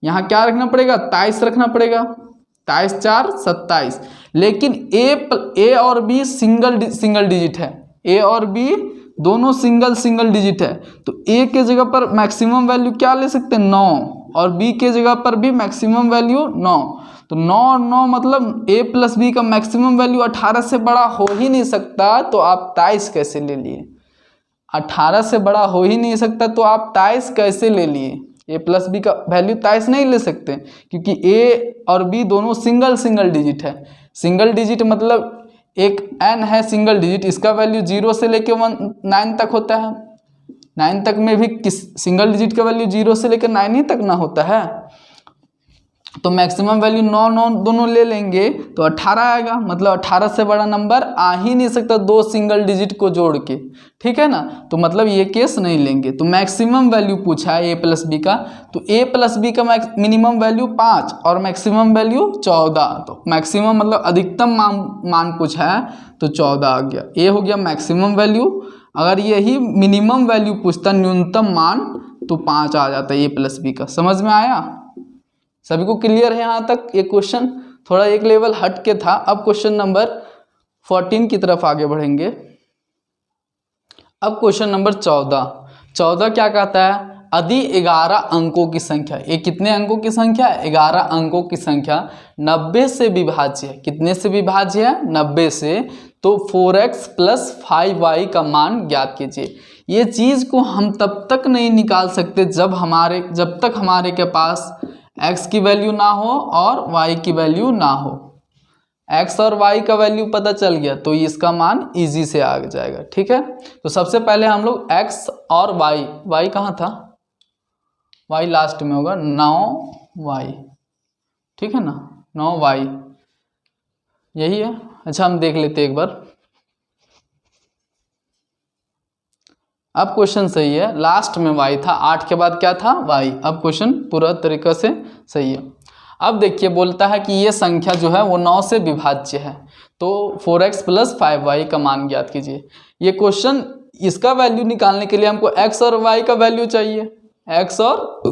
यहाँ क्या रखना पड़ेगा 23 रखना पड़ेगा, 23 4 27। लेकिन ए और बी सिंगल डिजिट है, ए और बी दोनों सिंगल डिजिट है, तो ए के जगह पर मैक्सिमम वैल्यू क्या ले सकते हैं 9, और बी के जगह पर भी मैक्सिमम वैल्यू 9, तो 9 मतलब a प्लस बी का मैक्सिमम वैल्यू 18 से बड़ा हो ही नहीं सकता, तो आप 23 कैसे ले लिए, 18 से बड़ा हो ही नहीं सकता तो आप 23 कैसे ले लिए, a प्लस बी का वैल्यू 23 नहीं ले सकते, क्योंकि a और b दोनों सिंगल डिजिट है। सिंगल डिजिट मतलब एक n है सिंगल डिजिट, इसका वैल्यू 0 से लेके 9 तक होता है, 9 तक में भी किस सिंगल डिजिट का वैल्यू 0 से लेकर 9 ही तक ना होता है, तो मैक्सिमम वैल्यू 9 दोनों ले लेंगे तो 18 आएगा, मतलब 18 से बड़ा नंबर आ ही नहीं सकता दो सिंगल डिजिट को जोड़ के। ठीक है ना, तो मतलब ये केस नहीं लेंगे। तो मैक्सिमम वैल्यू पूछा है a प्लस बी का, तो a प्लस बी का मिनिमम वैल्यू 5 और मैक्सिमम वैल्यू 14, तो मैक्सिमम मतलब अधिकतम मान पूछा है तो 14 आ गया, ये हो गया मैक्सिमम वैल्यू। अगर यही मिनिमम वैल्यू पूछता न्यूनतम मान तो 5 आ जाता है a प्लस बी का। समझ में आया, सभी को क्लियर है यहाँ तक। ये क्वेश्चन थोड़ा एक लेवल हट के था। अब क्वेश्चन नंबर 14 की तरफ आगे बढ़ेंगे। अब क्वेश्चन नंबर 14 क्या कहता है, यदि 11 अंकों की संख्या, ये कितने अंकों की संख्या है? 11 अंकों की संख्या 90 से विभाज्य है। कितने से विभाज्य है? 90 से। तो 4x प्लस 5y का मान ज्ञात कीजिए। ये चीज़ को हम तब तक नहीं निकाल सकते जब तक हमारे के पास x की वैल्यू ना हो और y की वैल्यू ना हो। x और y का वैल्यू पता चल गया तो इसका मान इजी से आ जाएगा। ठीक है, तो सबसे पहले हम लोग x और y कहाँ था? y लास्ट में होगा, 9y। ठीक है ना, 9y यही है। अच्छा, हम देख लेते एक बार। अब क्वेश्चन सही है, लास्ट में y था, 8 के बाद क्या था? y। अब क्वेश्चन पूरा तरीका से सही है। अब देखिए, बोलता है कि ये संख्या जो है वो 9 से विभाज्य है, तो 4x प्लस 5y का मान ज्ञात कीजिए। ये क्वेश्चन, इसका वैल्यू निकालने के लिए हमको x और y का वैल्यू चाहिए, x और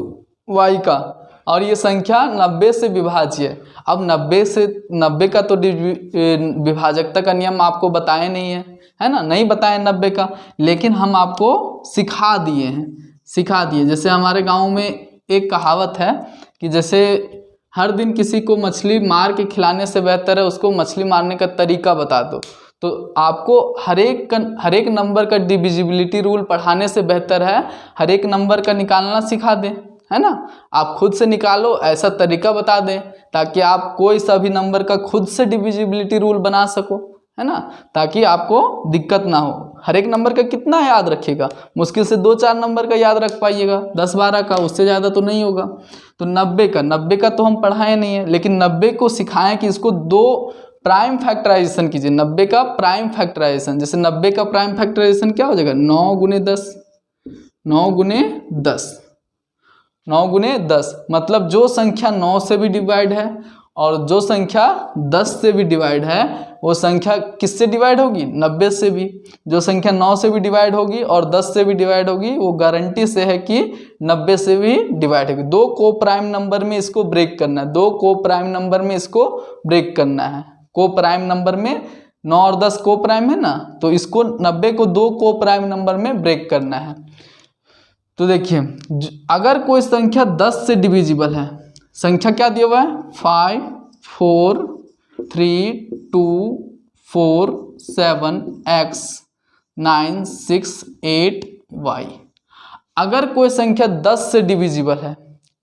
y का, और ये संख्या 90 से विभाज्य है। अब 90 का तो विभाजकता का नियम आपको बताए नहीं है ना, नहीं बताए 90 का, लेकिन हम आपको सिखा दिए। जैसे हमारे गांव में एक कहावत है कि जैसे हर दिन किसी को मछली मार के खिलाने से बेहतर है उसको मछली मारने का तरीका बता दो। तो आपको हर एक नंबर का डिविजिबिलिटी रूल पढ़ाने से बेहतर है हर एक नंबर का निकालना सिखा दें, है ना। आप खुद से निकालो ऐसा तरीका बता दें ताकि आप कोई सा भी नंबर का खुद से डिविजिबिलिटी रूल बना सको, है ना, ताकि आपको दिक्कत ना हो। हर एक नंबर का कितना याद रखिएगा, मुश्किल से 2-4 नंबर का याद रख पाइएगा, 10-12 का, उससे ज़्यादा तो नहीं होगा। तो 90 का तो हम पढ़ाए नहीं है, लेकिन 90 को सिखाएं कि इसको 2 प्राइम फैक्टराइजेशन कीजिए। 90 का प्राइम फैक्टराइजेशन, जैसे 90 का प्राइम फैक्टराइजेशन क्या हो जाएगा? 9 गुने 10, 9 गुने 10, 9 गुने 10, मतलब जो संख्या 9 से भी डिवाइड है और जो संख्या 10 से भी डिवाइड है वो संख्या किससे डिवाइड होगी? 90 से भी। जो संख्या 9 से भी डिवाइड होगी और 10 से भी डिवाइड होगी वो गारंटी से है कि 90 से भी डिवाइड होगी। 2 को प्राइम नंबर में इसको ब्रेक करना है, 2 को प्राइम नंबर में इसको ब्रेक करना है। को प्राइम नंबर में 9 और 10 को प्राइम है ना, तो इसको 90 को 2 को प्राइम नंबर में ब्रेक करना है। तो देखिए, अगर कोई संख्या 10 से डिविजिबल है, संख्या क्या दिया हुआ है? 5, 4, 3, 2, 4, 7, x, 9, 6, 8, y। अगर कोई संख्या 10 से डिविजिबल है,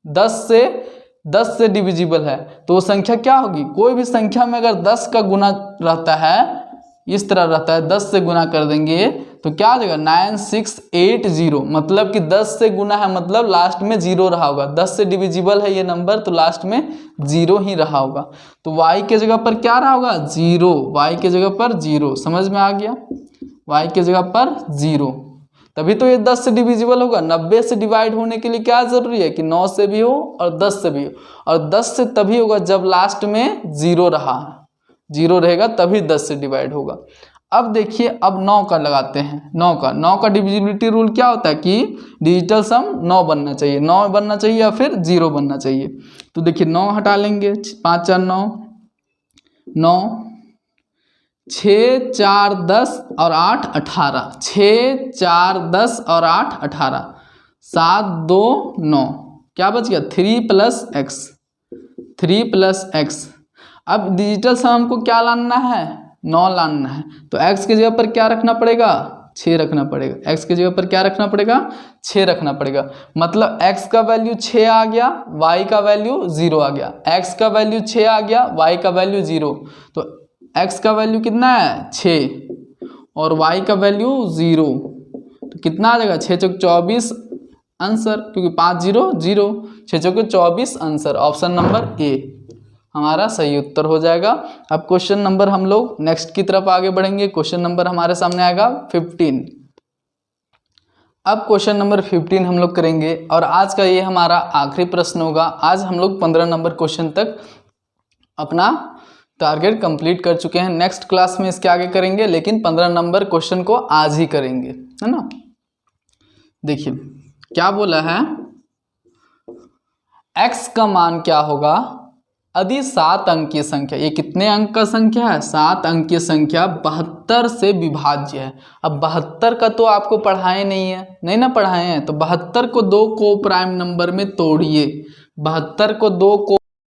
10 से डिविजिबल है, तो वो संख्या क्या होगी? कोई भी संख्या में अगर 10 का गुना रहता है, इस तरह रहता है, 10 से गुना कर देंगे तो क्या आ जाएगा? 9680, मतलब कि 10 से गुना है, मतलब लास्ट में 0 रहा होगा। 10 से डिविजिबल है ये नंबर तो लास्ट में 0 ही रहा होगा। तो y के जगह पर क्या रहा होगा? 0, y के जगह पर 0। समझ में आ गया? y के जगह पर 0, तभी तो ये 10 से डिविजिबल होगा। 90 से डिवाइड होने के लिए क्या जरूरी है कि 9 से भी हो और 10 से भी हो, और 10 से तभी होगा जब लास्ट में 0 रहा, 0 रहेगा तभी 10 से डिवाइड होगा। अब देखिए, अब 9 का लगाते हैं। 9 का डिविजिबिलिटी रूल क्या होता है कि डिजिटल सम 9 बनना चाहिए, 9 बनना चाहिए या फिर 0 बनना चाहिए। तो देखिए 9 हटा लेंगे, 5 4 9, 9, 6 4 10 और 8 18, 6 4 10 और 8 18, 7 2 9, क्या बच गया? 3 + x, 3 + x। अब डिजिटल सम हमको क्या लाना है? 9 लाना है, तो x के जगह पर क्या रखना पड़ेगा? 6 रखना पड़ेगा। x के जगह पर क्या रखना पड़ेगा? 6 रखना पड़ेगा। मतलब x का वैल्यू 6 आ गया, y का वैल्यू 0 आ गया। x का वैल्यू 6 आ गया, y का वैल्यू 0। तो x का वैल्यू कितना है? 6, और y का वैल्यू 0, तो कितना आ जाएगा? 6 चौक 24 आंसर, क्योंकि 5 0 0, 6 चौक 24 आंसर। ऑप्शन नंबर ए हमारा सही उत्तर हो जाएगा। अब क्वेश्चन नंबर हम लोग नेक्स्ट की तरफ आगे बढ़ेंगे। क्वेश्चन नंबर हमारे सामने आएगा 15। अब क्वेश्चन नंबर 15 हम लोग करेंगे और आज का ये हमारा आखिरी प्रश्न होगा। आज हम लोग 15 नंबर क्वेश्चन तक अपना टारगेट कंप्लीट कर चुके हैं। नेक्स्ट क्लास में इसके आगे करेंगे, लेकिन 15 नंबर क्वेश्चन को आज ही करेंगे, है ना। देखिए क्या बोला है, x का मान क्या होगा यदि 7 अंकीय संख्या, ये कितने अंक का संख्या है, 7 अंकीय संख्या 72 से विभाज्य है। अब 72 का तो आपको पढ़ाए नहीं है, नहीं ना पढ़ाए हैं, तो 72 को 2 को प्राइम नंबर में तोड़िए, 72 को 2 को